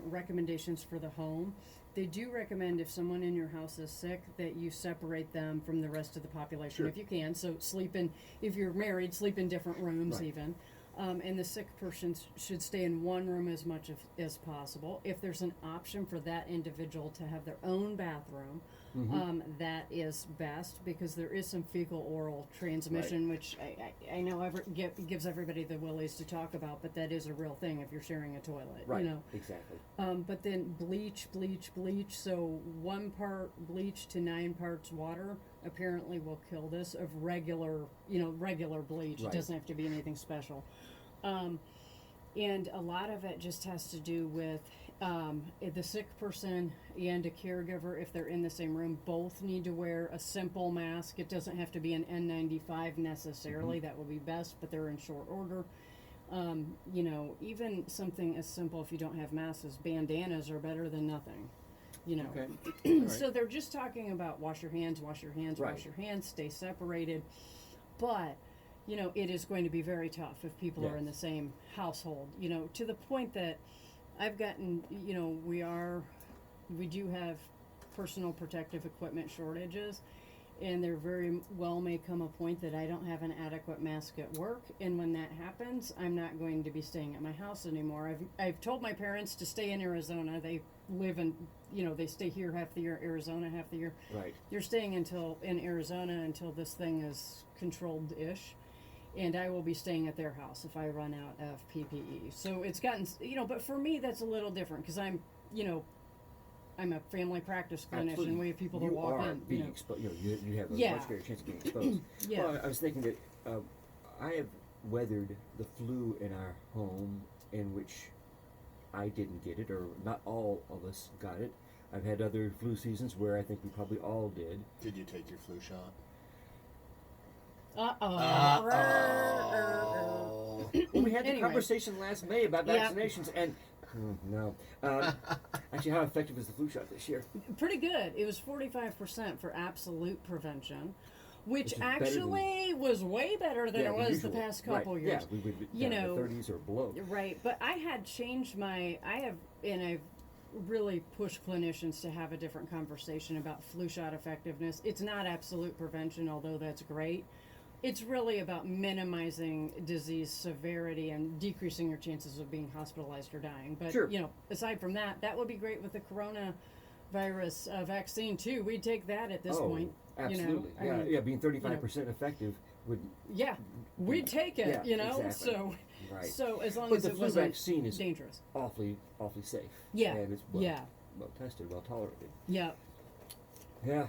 recommendations for the home. They do recommend if someone in your house is sick that you separate them from the rest of the population Sure. if you can. So if you're married, sleep in different rooms Right. even. And the sick person should stay in one room as much as possible. If there's an option for that individual to have their own bathroom, that is best because there is some fecal-oral transmission, which I know gives everybody the willies to talk about, but that is a real thing if you're sharing a toilet. Right. Exactly. But then bleach. So 1 part bleach to 9 parts water apparently will kill this of regular bleach. Right. It doesn't have to be anything special. And a lot of it just has to do with the sick person and a caregiver, if they're in the same room, both need to wear a simple mask. It doesn't have to be an N95 necessarily. That would be best, but they're in short order. Even something as simple, if you don't have masks, as bandanas are better than nothing. Okay. All right. So they're just talking about wash your hands, Right. stay separated. But, it is going to be very tough if people are in the same household, to the point that I've gotten, we do have personal protective equipment shortages, and there very well may come a point that I don't have an adequate mask at work, and when that happens, I'm not going to be staying at my house anymore. I've told my parents to stay in Arizona. They live in, they stay here half the year, Arizona half the year. Right. You're staying in Arizona until this thing is controlled-ish, and I will be staying at their house if I run out of PPE. So it's gotten, but for me that's a little different because I'm a family practice clinician. Absolutely. We have people you that walk are in. being exposed. You have a Yeah. much greater chance of being exposed. Yeah. Well, I was thinking that I have weathered the flu in our home, in which I didn't get it, or not all of us got it. I've had other flu seasons where I think we probably all did. Did you take your flu shot? Well, we had the Anyway. conversation last May about Yep. vaccinations, and no. Actually, how effective is the flu shot this year? Pretty good. It was 45% for absolute prevention, which is better actually was way better than it was usual. the past couple Right. years. Yeah, we would be You down in know, the 30s or below. Right, but I had changed I've really pushed clinicians to have a different conversation about flu shot effectiveness. It's not absolute prevention, although that's great. It's really about minimizing disease severity and decreasing your chances of being hospitalized or dying. But, Sure. Aside from that would be great with the coronavirus vaccine, too. We'd take that at this point. Absolutely. I mean, Yeah, being 35% effective would. Yeah, we'd take it, Yeah, exactly. So, Right. so as long But as the it flu wasn't vaccine is dangerous. awfully safe. Yeah, And it's well, yeah. well tested, well tolerated. Yeah. Yeah.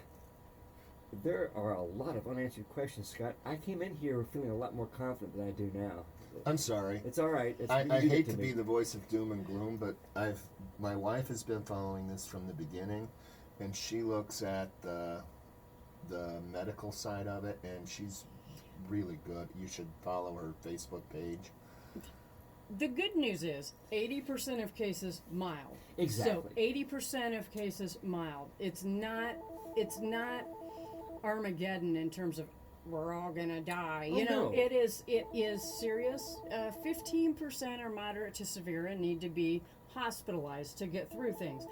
There are a lot of unanswered questions, Scott. I came in here feeling a lot more confident than I do now. I'm sorry. It's all right. I you did hate it to me. be the voice of doom and gloom, but my wife has been following this from the beginning, and she looks at the medical side of it, and she's really good. You should follow her Facebook page. The good news is 80% of cases mild. Exactly. So 80% of cases mild. It's not Armageddon in terms of we're all gonna die. No. It is serious. 15% are moderate to severe and need to be hospitalized to get through things.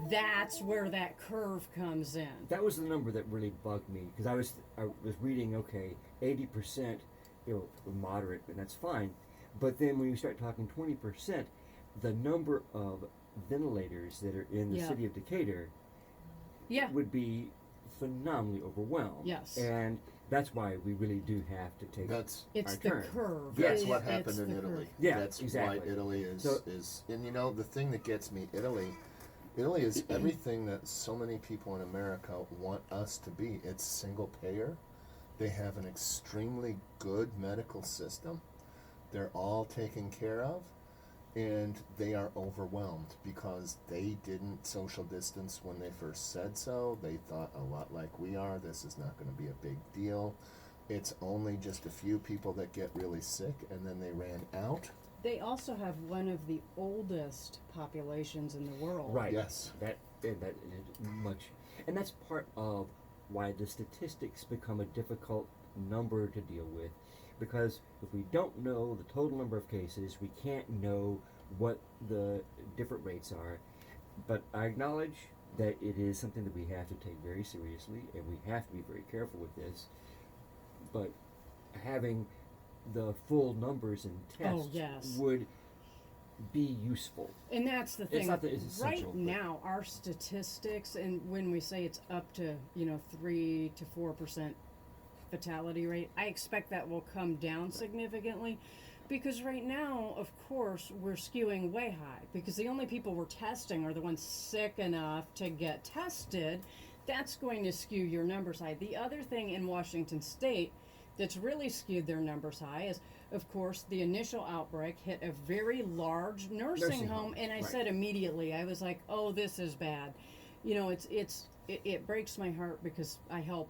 That's where that curve comes in. That was the number that really bugged me because I was reading 80%, moderate, and that's fine. But then when you start talking 20%, the number of ventilators that are in the Yeah. city of Decatur Yeah. would be phenomenally overwhelmed. Yes. And that's why we really do have to take That's It's our the turn. curve. That's It- what it's happened in the Italy. curve. Yeah, That's exactly. why Italy So- is and the thing that gets me, Italy, Italy is everything that so many people in America want us to be. It's single payer. They have an extremely good medical system. They're all taken care of, and they are overwhelmed because they didn't social distance when they first said so. They thought a lot like we are. This is not going to be a big deal. It's only just a few people that get really sick, and then they ran out. They also have one of the oldest populations in the world. Right. Yes. That is much, and that's part of why the statistics become a difficult number to deal with, because if we don't know the total number of cases, we can't know what the different rates are. But I acknowledge that it is something that we have to take very seriously, and we have to be very careful with this. But having the full numbers and tests yes. would be useful. And that's the thing. It's not that it's essential, right but- now, our statistics, and when we say it's up to 3 to 4% fatality rate, I expect that will come down significantly, because right now, of course, we're skewing way high, because the only people we're testing are the ones sick enough to get tested. That's going to skew your numbers high. The other thing in Washington State that's really skewed their numbers high is, of course, the initial outbreak hit a very large nursing home, and I right. said immediately, I was like, oh, this is bad. It breaks my heart, because I help,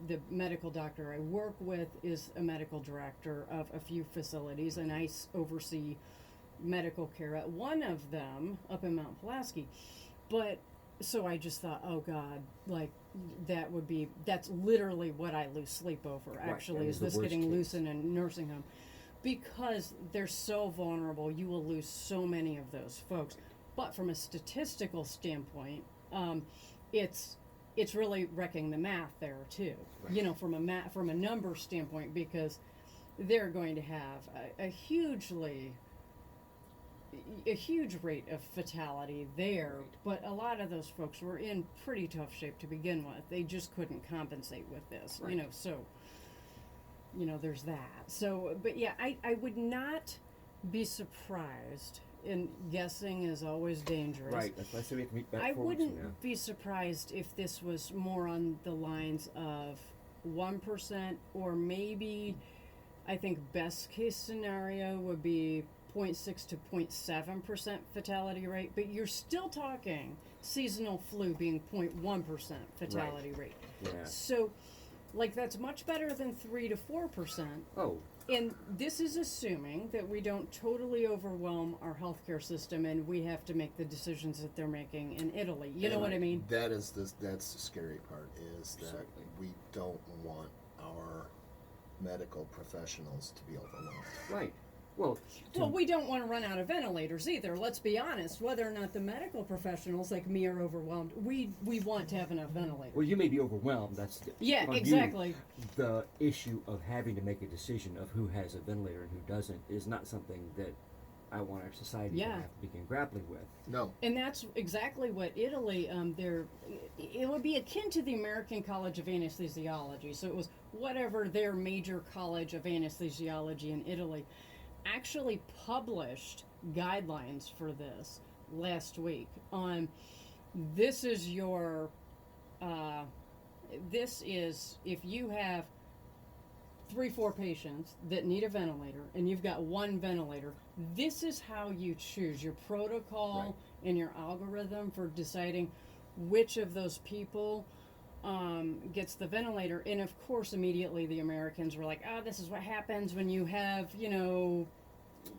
the medical doctor I work with is a medical director of a few facilities, and I oversee medical care at one of them up in Mount Pulaski. But so I just thought, oh God, like that's literally what I lose sleep over, actually, that is is the this worst getting case. loose in a nursing home, because they're so vulnerable. You will lose so many of those folks. But from a statistical standpoint, it's really wrecking the math there too. Right. From a number standpoint, because they're going to have a huge rate of fatality there, Right. but a lot of those folks were in pretty tough shape to begin with. They just couldn't compensate with this, Right. so there's that. So, but yeah, I would not be surprised, and guessing is always dangerous. Right. That's why I said we have to meet back I 4 weeks from now. wouldn't be surprised if this was more on the lines of 1%, or maybe, I think best case scenario would be 0.6 to 0.7% fatality rate, but you're still talking seasonal flu being 0.1% fatality rate. Yeah. So, that's much better than 3 to 4%. Oh, And this is assuming that we don't totally overwhelm our healthcare system, and we have to make the decisions that they're making in Italy. You know what I mean? That's the scary part, is that Certainly. we don't want our medical professionals to be overwhelmed. right. Well, Well, we don't want to run out of ventilators either. Let's be honest. Whether or not the medical professionals like me are overwhelmed, we want to have enough ventilators. well, you may be overwhelmed. That's Yeah, on you. exactly. The issue of having to make a decision of who has a ventilator and who doesn't is not something that I want our society to Yeah. have to begin grappling with. No. And that's exactly what Italy, it would be akin to the American College of Anesthesiology. So it was whatever their major college of anesthesiology in Italy actually published guidelines for this last week on this is if you have 3-4 patients that need a ventilator and you've got one ventilator, this is how you choose your protocol Right. and your algorithm for deciding which of those people gets the ventilator. And of course, immediately the Americans were like, oh, this is what happens when you have,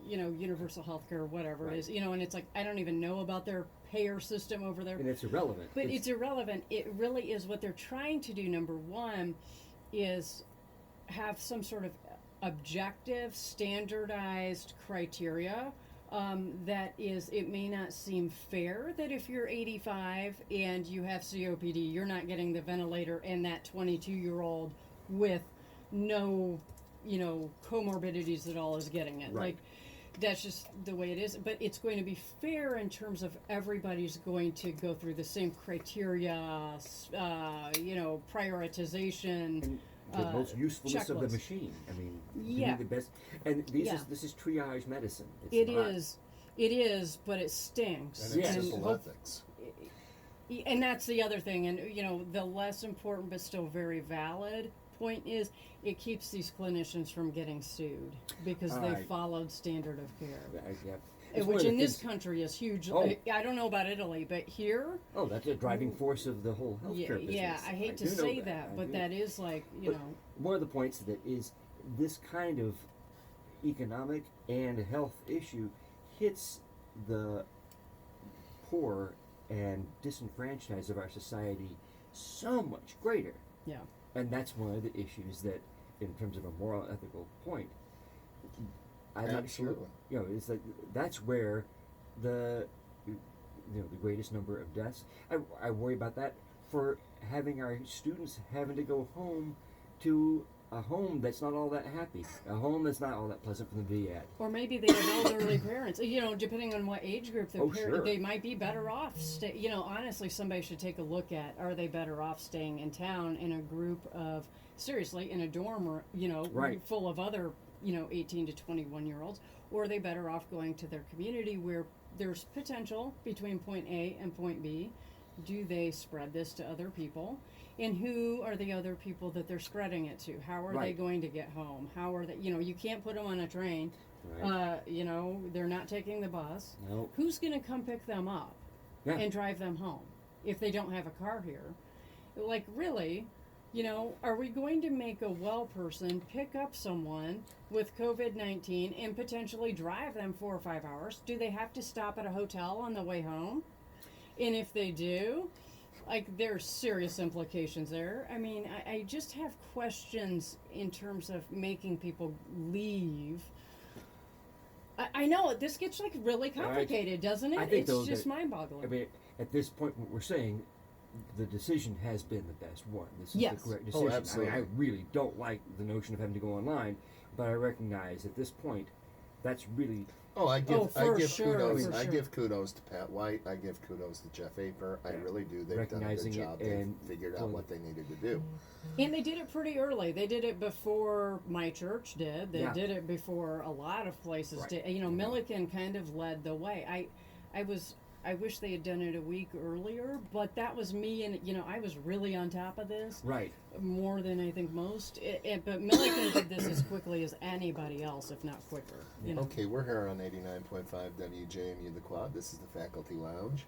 universal health care, whatever Right. it is, and it's like, I don't even know about their payer system over there. And it's irrelevant. But it's irrelevant. It really is. What they're trying to do, number one, is have some sort of objective, standardized criteria. That is, it may not seem fair that if you're 85 and you have COPD, you're not getting the ventilator, and that 22-year-old with no, comorbidities at all is getting it. Right. Like, that's just the way it is. But it's going to be fair in terms of everybody's going to go through the same criteria, prioritization. And the most usefulness of the checklist. machine. I mean, Yeah. doing the best. And this is triage medicine. It's It not, is. It is, but it stinks. And it's Yes. simple hope- ethics. and that's the other thing, and the less important but still very valid point is it keeps these clinicians from getting sued because they Right. followed standard of care, Yeah. It's one which of the in this things- country is huge. Oh. I don't know about Italy, but here, Oh, that's a driving force of the whole healthcare business. yeah, I hate to do know say that, I but do. that is like, But one of the points that is this kind of economic and health issue hits the poor and disenfranchised of our society so much greater. yeah. And that's one of the issues that, in terms of a moral, ethical point, I'm Absolutely. not sure. It's like that's where the the greatest number of deaths. I worry about that for having our students having to go home to a home that's not all that happy, a home that's not all that pleasant for them to be at. Or maybe they have elderly parents. Depending on what age group they're Sure. they might be better off. Honestly, somebody should take a look at: are they better off staying in town in a group of seriously in a dorm or Right. full of other 18 to 21-year-olds, or are they better off going to their community where there's potential between point A and point B? Do they spread this to other people? And who are the other people that they're spreading it to? How are they Right. going to get home? How are they, you can't put them on a train. Right? They're not taking the bus. No. Who's going to come pick them up Yeah. and drive them home if they don't have a car here? Like, really, are we going to make a well person pick up someone with COVID-19 and potentially drive them 4 or 5 hours? Do they have to stop at a hotel on the way home? And if they do, there's serious implications there. I mean, I just have questions in terms of making people leave. I know this gets really complicated, doesn't it? I think, It's though, just that- mind-boggling. I mean, at this point, what we're saying, the decision has been the best one. This is Yes. the correct Oh, decision. absolutely. I really don't like the notion of having to go online, but I recognize at this point, that's really I give for sure, kudos. for I sure. give kudos to Pat White. I give kudos to Jeff Aper. I Yeah. really do. They've Recognizing done it a good job. They've and figured out pulling what they needed to do. And they did it pretty early. They did it before my church did. They Yeah. did it before a lot of places Right. did. Milliken kind of led the way. I wish they had done it a week earlier, but that was me, and I was really on top of this right. more than I think most. But Milliken did this as quickly as anybody else, if not quicker. Okay, we're here on 89.5 WJMU The Quad. This is the Faculty Lounge.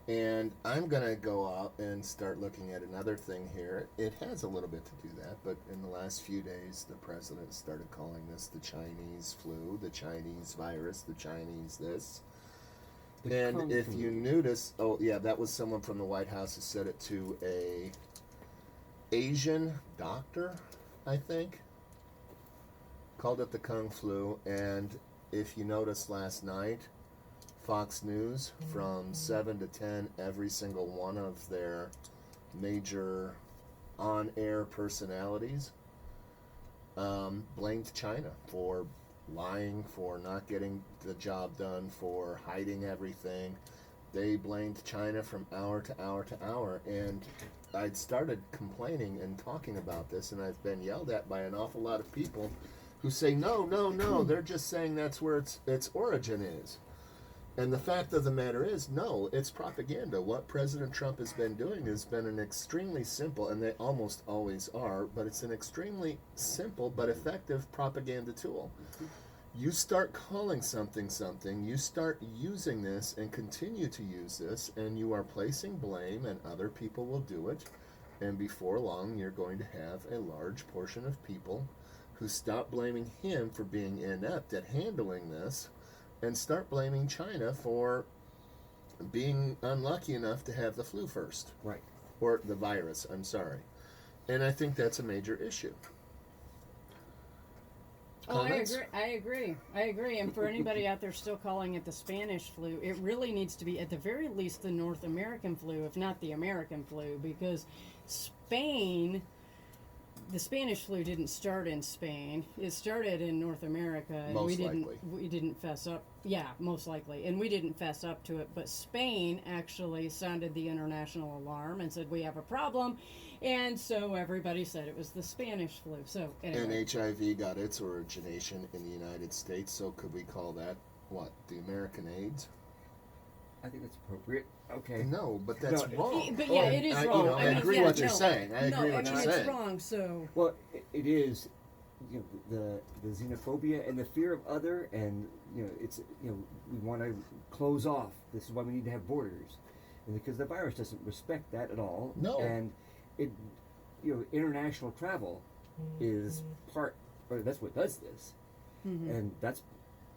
And I'm going to go out and start looking at another thing here. It has a little bit to do that, but in the last few days, the president started calling this the Chinese flu, the Chinese virus, the Chinese this. The And Kung if Fu. you notice, that was someone from the White House who said it to a Asian doctor, I think. Called it the Kung Flu. And if you noticed last night, Fox News from 7 to 10, every single one of their major on-air personalities blamed China for lying, for not getting the job done, for hiding everything. They blamed China from hour to hour to hour, and I'd started complaining and talking about this, and I've been yelled at by an awful lot of people who say, no, they're just saying that's where its origin is. And the fact of the matter is, no, it's propaganda. What President Trump has been doing has been an extremely simple, and they almost always are, but it's an extremely simple but effective propaganda tool. You start calling something something, you start using this and continue to use this, and you are placing blame, and other people will do it. And before long, you're going to have a large portion of people who stop blaming him for being inept at handling this and start blaming China for being unlucky enough to have the flu first. Right. Or the virus, I'm sorry. And I think that's a major issue. Oh, Comments? I agree. And for anybody out there still calling it the Spanish flu, it really needs to be at the very least the North American flu, if not the American flu, because Spain, the Spanish flu didn't start in Spain. It started in North America, and Most we didn't fess up. Yeah, most likely, and we didn't fess up to it. But Spain actually sounded the international alarm and said we have a problem, and so everybody said it was the Spanish flu. So anyway. And HIV got its origination in the United States, so could we call that What, the American AIDS? I think that's appropriate. Okay. No, but that's No, wrong. But yeah, it is I, wrong. You know, I I mean, agree yeah, what you're no. saying. I agree what I you're mean, saying. it's wrong. So Well, it is, you know, the xenophobia and the fear of other, and you know, it's, you know, we want to close off. This is why we need to have borders, and because the virus doesn't respect that at all. No. And it, you know, international travel is part, or that's what does this, and that's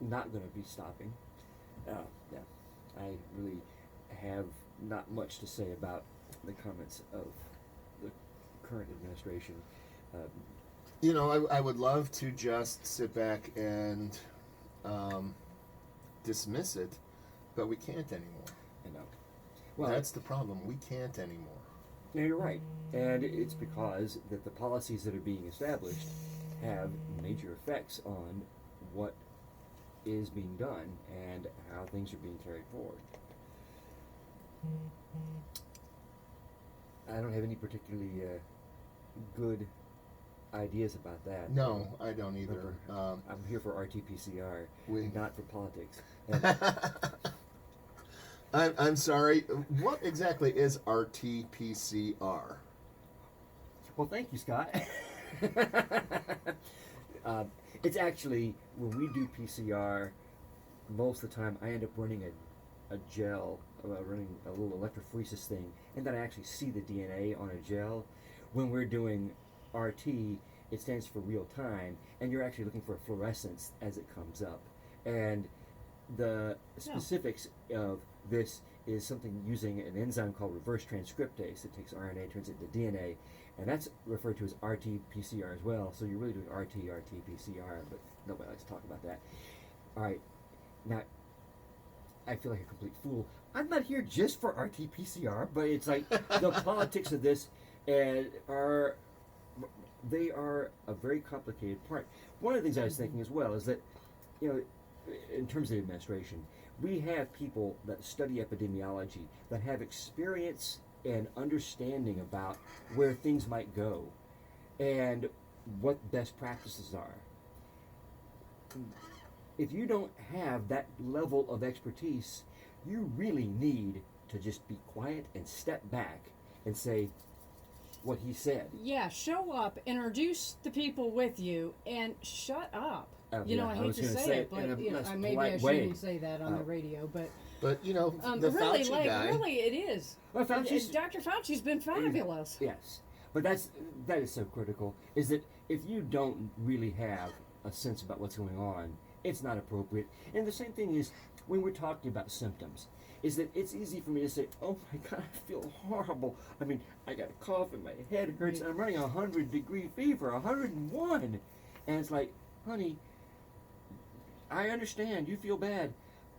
not going to be stopping. Yeah, I really have not much to say about the comments of the current administration. You know, I would love to just sit back and dismiss it, but we can't anymore. You know, well, That's the problem. We can't anymore. no, you're right, and it's because that the policies that are being established have major effects on what is being done and how things are being carried forward. I don't have any particularly good ideas about that. No, I don't either. I'm here for RT-PCR, We- not for politics. And I'm sorry. What exactly is RT-PCR? well, thank you, Scott. It's actually, when we do PCR, most of the time I end up running a gel, running a little electrophoresis thing, and then I actually see the DNA on a gel. When we're doing RT, it stands for real time, and you're actually looking for fluorescence as it comes up. And the specifics of this is something using an enzyme called reverse transcriptase. It takes RNA, turns it into DNA, and that's referred to as RT-PCR as well. So you're really doing RT-PCR, but nobody likes to talk about that. All right, now I feel like a complete fool. I'm not here just for RT-PCR, but it's like the politics of this are a very complicated part. One of the things I was thinking as well is that, you know, in terms of the administration, we have people that study epidemiology that have experience and understanding about where things might go and what best practices are. If you don't have that level of expertise, you really need to just be quiet and step back and say what he said. yeah, show up, introduce the people with you, and shut up. You know, Yeah, I I hate was to gonna say say it, it but in a you know, less maybe polite I way. shouldn't say that on the radio. But you know, the really, Fauci like, guy. really, it is. Well, Fauci's- Dr. Fauci's been fabulous. Yes, but that is so critical. Is that if you don't really have a sense about what's going on, it's not appropriate. And the same thing is when we're talking about symptoms. Is that it's easy for me to say, "Oh my God, I feel horrible. I mean, I got a cough and my head hurts, and I'm running 100-degree fever, 101," and it's like, honey, I understand you feel bad,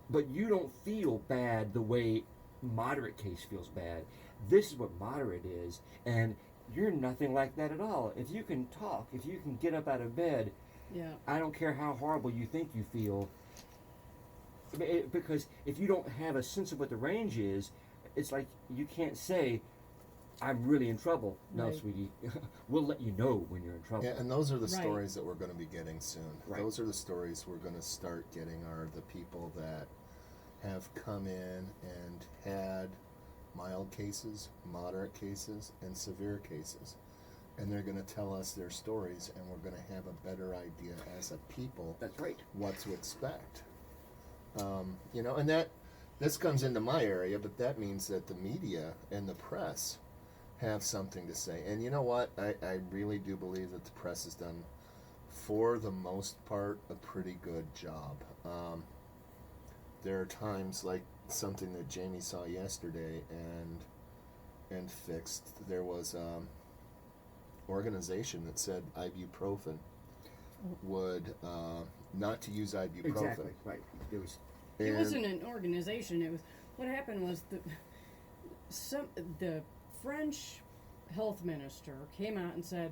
but you don't feel bad the way moderate case feels bad. This is what moderate is, and you're nothing like that at all. If you can talk, if you can get up out of bed, Yeah. I don't care how horrible you think you feel. Because if you don't have a sense of what the range is, it's like you can't say, "I'm really in trouble." No, Right. sweetie, we'll let you know when you're in trouble. Yeah, and those are the Right. stories that we're going to be getting soon. Right. Those are the stories we're going to start getting are the people that have come in and had mild cases, moderate cases, and severe cases. And they're going to tell us their stories, and we're going to have a better idea as a people That's right. what to expect. You know, and this comes into my area, but that means that the media and the press have something to say. And you know what? I really do believe that the press has done, for the most part, a pretty good job. There are times, like something that Jamie saw yesterday and fixed. There was organization that said ibuprofen would not to use ibuprofen. Exactly. Right. It was. It And- wasn't an organization. It was what happened was the French health minister came out and said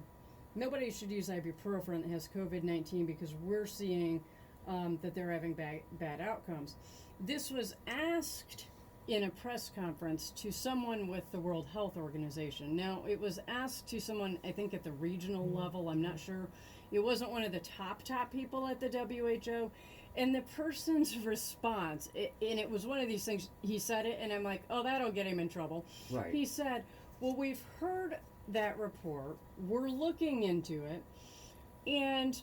nobody should use ibuprofen that has COVID-19 because we're seeing that they're having bad outcomes. This was asked in a press conference to someone with the World Health Organization. Now, it was asked to someone, I think, at the regional level. I'm not sure. It wasn't one of the top people at the WHO. And the person's response, and it was one of these things, he said it, and I'm like, oh, that'll get him in trouble. Right. He said, well, we've heard that report, we're looking into it, and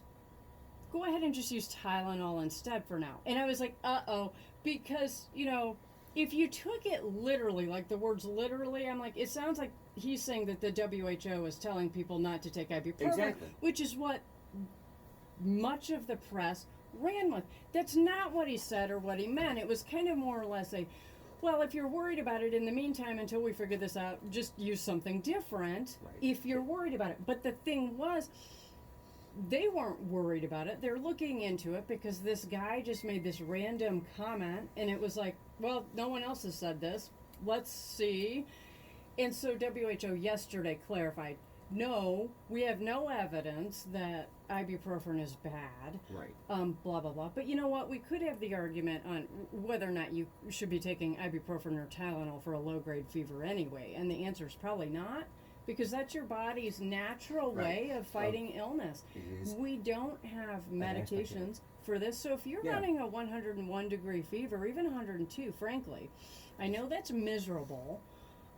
go ahead and just use Tylenol instead for now. And I was like, uh-oh, because, if you took it literally, like the words literally, I'm like, it sounds like he's saying that the WHO is telling people not to take ibuprofen, Exactly. which is what much of the press ran with. That's not what he said or what he meant. It was kind of more or less well, if you're worried about it in the meantime until we figure this out, just use something different if you're worried about it. But the thing was, they weren't worried about it. They're looking into it because this guy just made this random comment, and it was like, well, no one else has said this. Let's see. And so WHO yesterday clarified, no, we have no evidence that ibuprofen is bad. Right. Blah, blah, blah. But you know what? We could have the argument on whether or not you should be taking ibuprofen or Tylenol for a low-grade fever anyway. And the answer is probably not, because that's your body's natural way of fighting illness. It is. We don't have medications for this. So if you're running a 101-degree fever, even 102, frankly, I know that's miserable.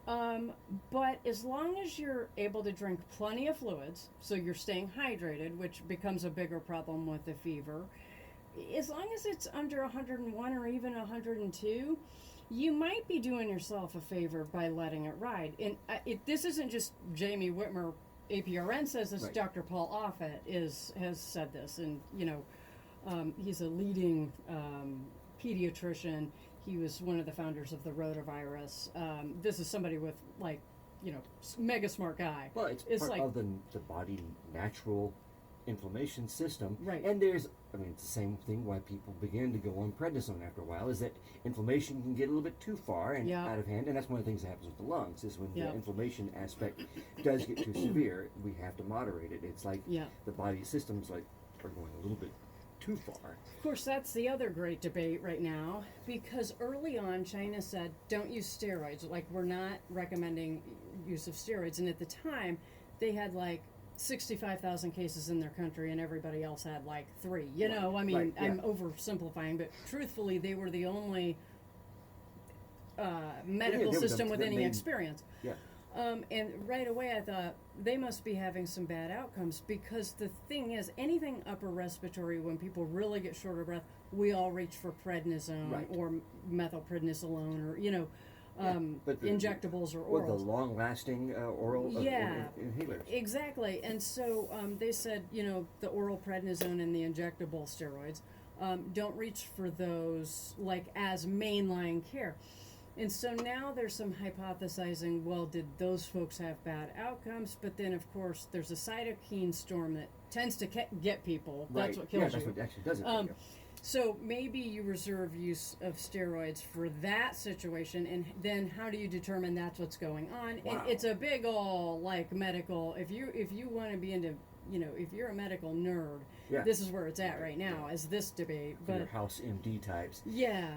But as long as you're able to drink plenty of fluids, so you're staying hydrated, which becomes a bigger problem with the fever, as long as it's under 101 or even 102, you might be doing yourself a favor by letting it ride. And this isn't just Jamie Whitmer, APRN says this, Dr. Paul Offit has said this, and he's a leading pediatrician. He was one of the founders of the rotavirus. This is somebody with, mega smart guy. Well, it's part of the body natural inflammation system. Right. And it's the same thing why people begin to go on prednisone after a while, is that inflammation can get a little bit too far and out of hand. And that's one of the things that happens with the lungs, is when the inflammation aspect does get too severe, we have to moderate it. It's like the body systems are going a little bit too far. Of course, that's the other great debate right now, because early on China said don't use steroids, we're not recommending use of steroids, and at the time they had 65,000 cases in their country and everybody else had 3. I'm oversimplifying, but truthfully they were the only medical system with any experience. Yeah. And right away I thought, they must be having some bad outcomes, because the thing is, anything upper respiratory, when people really get short of breath, we all reach for prednisone or methylprednisolone or, but injectables or orals. Or the long-lasting oral inhalers. Exactly. And so they said, the oral prednisone and the injectable steroids, don't reach for those as mainline care. And so now there's some hypothesizing, well, did those folks have bad outcomes? But then, of course, there's a cytokine storm that tends to get people. That's what kills you. That's what actually does it. So maybe you reserve use of steroids for that situation, and then how do you determine that's what's going on? Wow. And it's a big ol' medical, if you want to be into, if you're a medical nerd, this is where it's at right now, as this debate. For but your house MD types. Yeah.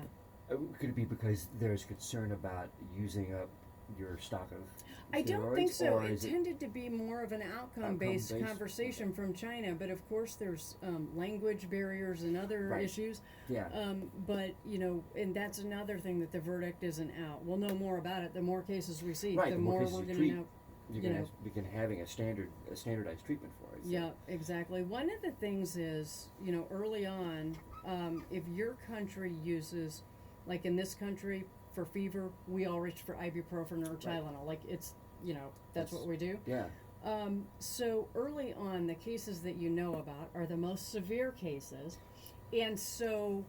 Could it be because there's concern about using up your stock of steroids? I don't think so. Or It is tended to be more of an outcome-based conversation from China, but of course there's language barriers and other issues. Yeah. But, and that's another thing, that the verdict isn't out. We'll know more about it. The more cases we see, Right, the the more more cases we're you going to know. You're going to begin having a standardized treatment for it. So. Yeah, exactly. One of the things is, early on, if your country uses, in this country, for fever, we all reach for ibuprofen or Tylenol. It's, that's what we do. Yeah. So early on, the cases that you know about are the most severe cases. And so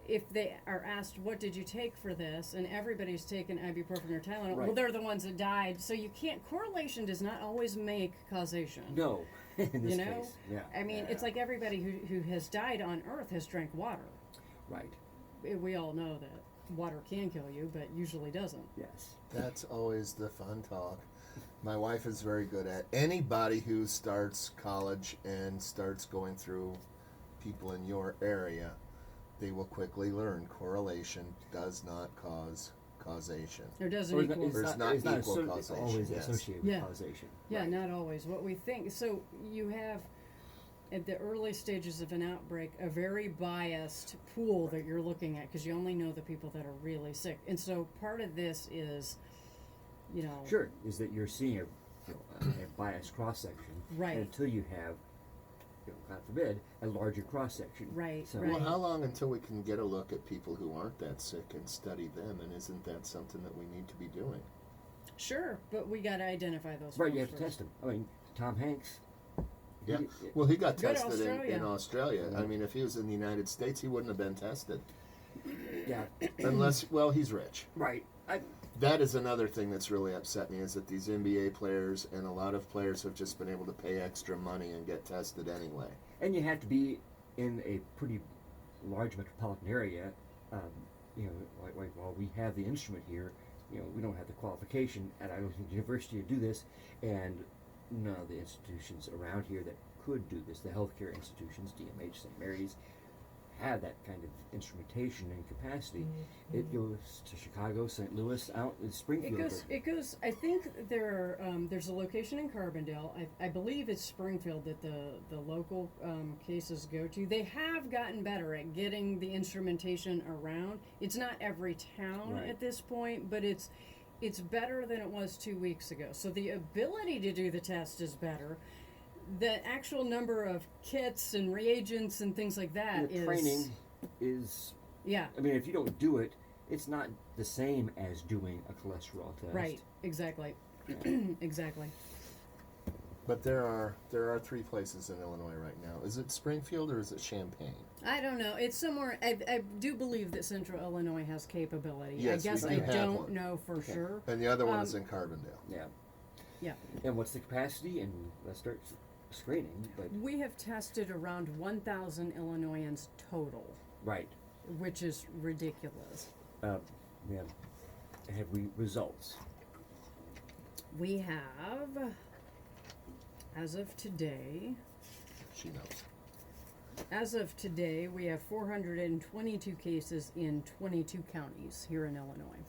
if they are asked, what did you take for this? And everybody's taken ibuprofen or Tylenol. Well, they're the ones that died. So you can't, correlation does not always make causation. No, in this case. Yeah. I mean, it's like everybody who has died on Earth has drank water. Right. We all know that water can kill you, but usually doesn't. Yes. That's always the fun talk. My wife is very good at anybody who starts college and starts going through people in your area, they will quickly learn correlation does not cause causation. Or doesn't equal. It's not equal causation. Always associated with causation. Yeah, right. not always. What we think. So you have at the early stages of an outbreak, a very biased pool that you're looking at because you only know the people that are really sick. And so part of this is, you know, Sure, is that you're seeing a biased cross section, Right. until you have, God forbid, a larger cross section. Right, So, right. Well, how long until we can get a look at people who aren't that sick and study them? And isn't that something that we need to be doing? sure, but we got to identify those. Right, folks you have to first. test them. I mean, Tom Hanks. Yeah. he- Well, he got Good tested in Australia. Australia. Yeah. I mean, if he was in the United States, he wouldn't have been tested. yeah, Unless, well, he's rich. right. That is another thing that's really upset me, is that these NBA players and a lot of players have just been able to pay extra money and get tested anyway. And you have to be in a pretty large metropolitan area. While we have the instrument here, we don't have the qualification at Idaho University to do this, and none of the institutions around here that could do this, the healthcare institutions, DMH, St. Mary's, have that kind of instrumentation and capacity. It goes to Chicago, St. Louis, out in Springfield. It goes. I think there's a location in Carbondale. I believe it's Springfield that the local cases go to. They have gotten better at getting the instrumentation around. It's not every town Right. at this point, but it's better than it was 2 weeks ago. So the ability to do the test is better. The actual number of kits and reagents and things like that And the is training is, yeah. I mean, if you don't do it, it's not the same as doing a cholesterol test. Right, exactly. Exactly. But there are 3 places in Illinois right now. Is it Springfield or is it Champaign? I don't know. It's somewhere. I do believe that Central Illinois has capability. Yes, I guess we I do have don't one. know for sure. And the other one is in Carbondale. Yeah. Yeah. And what's the capacity? And let's start screening. But We have tested around 1,000 Illinoisans total, right, which is ridiculous. yeah. Have we results? We have, as of today, She knows. we have 422 cases in 22 counties here in Illinois.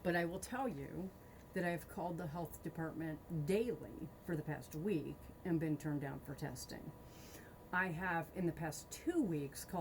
But I will tell you that I've called the health department daily for the past week and been turned down for testing. I have, in the past 2 weeks, called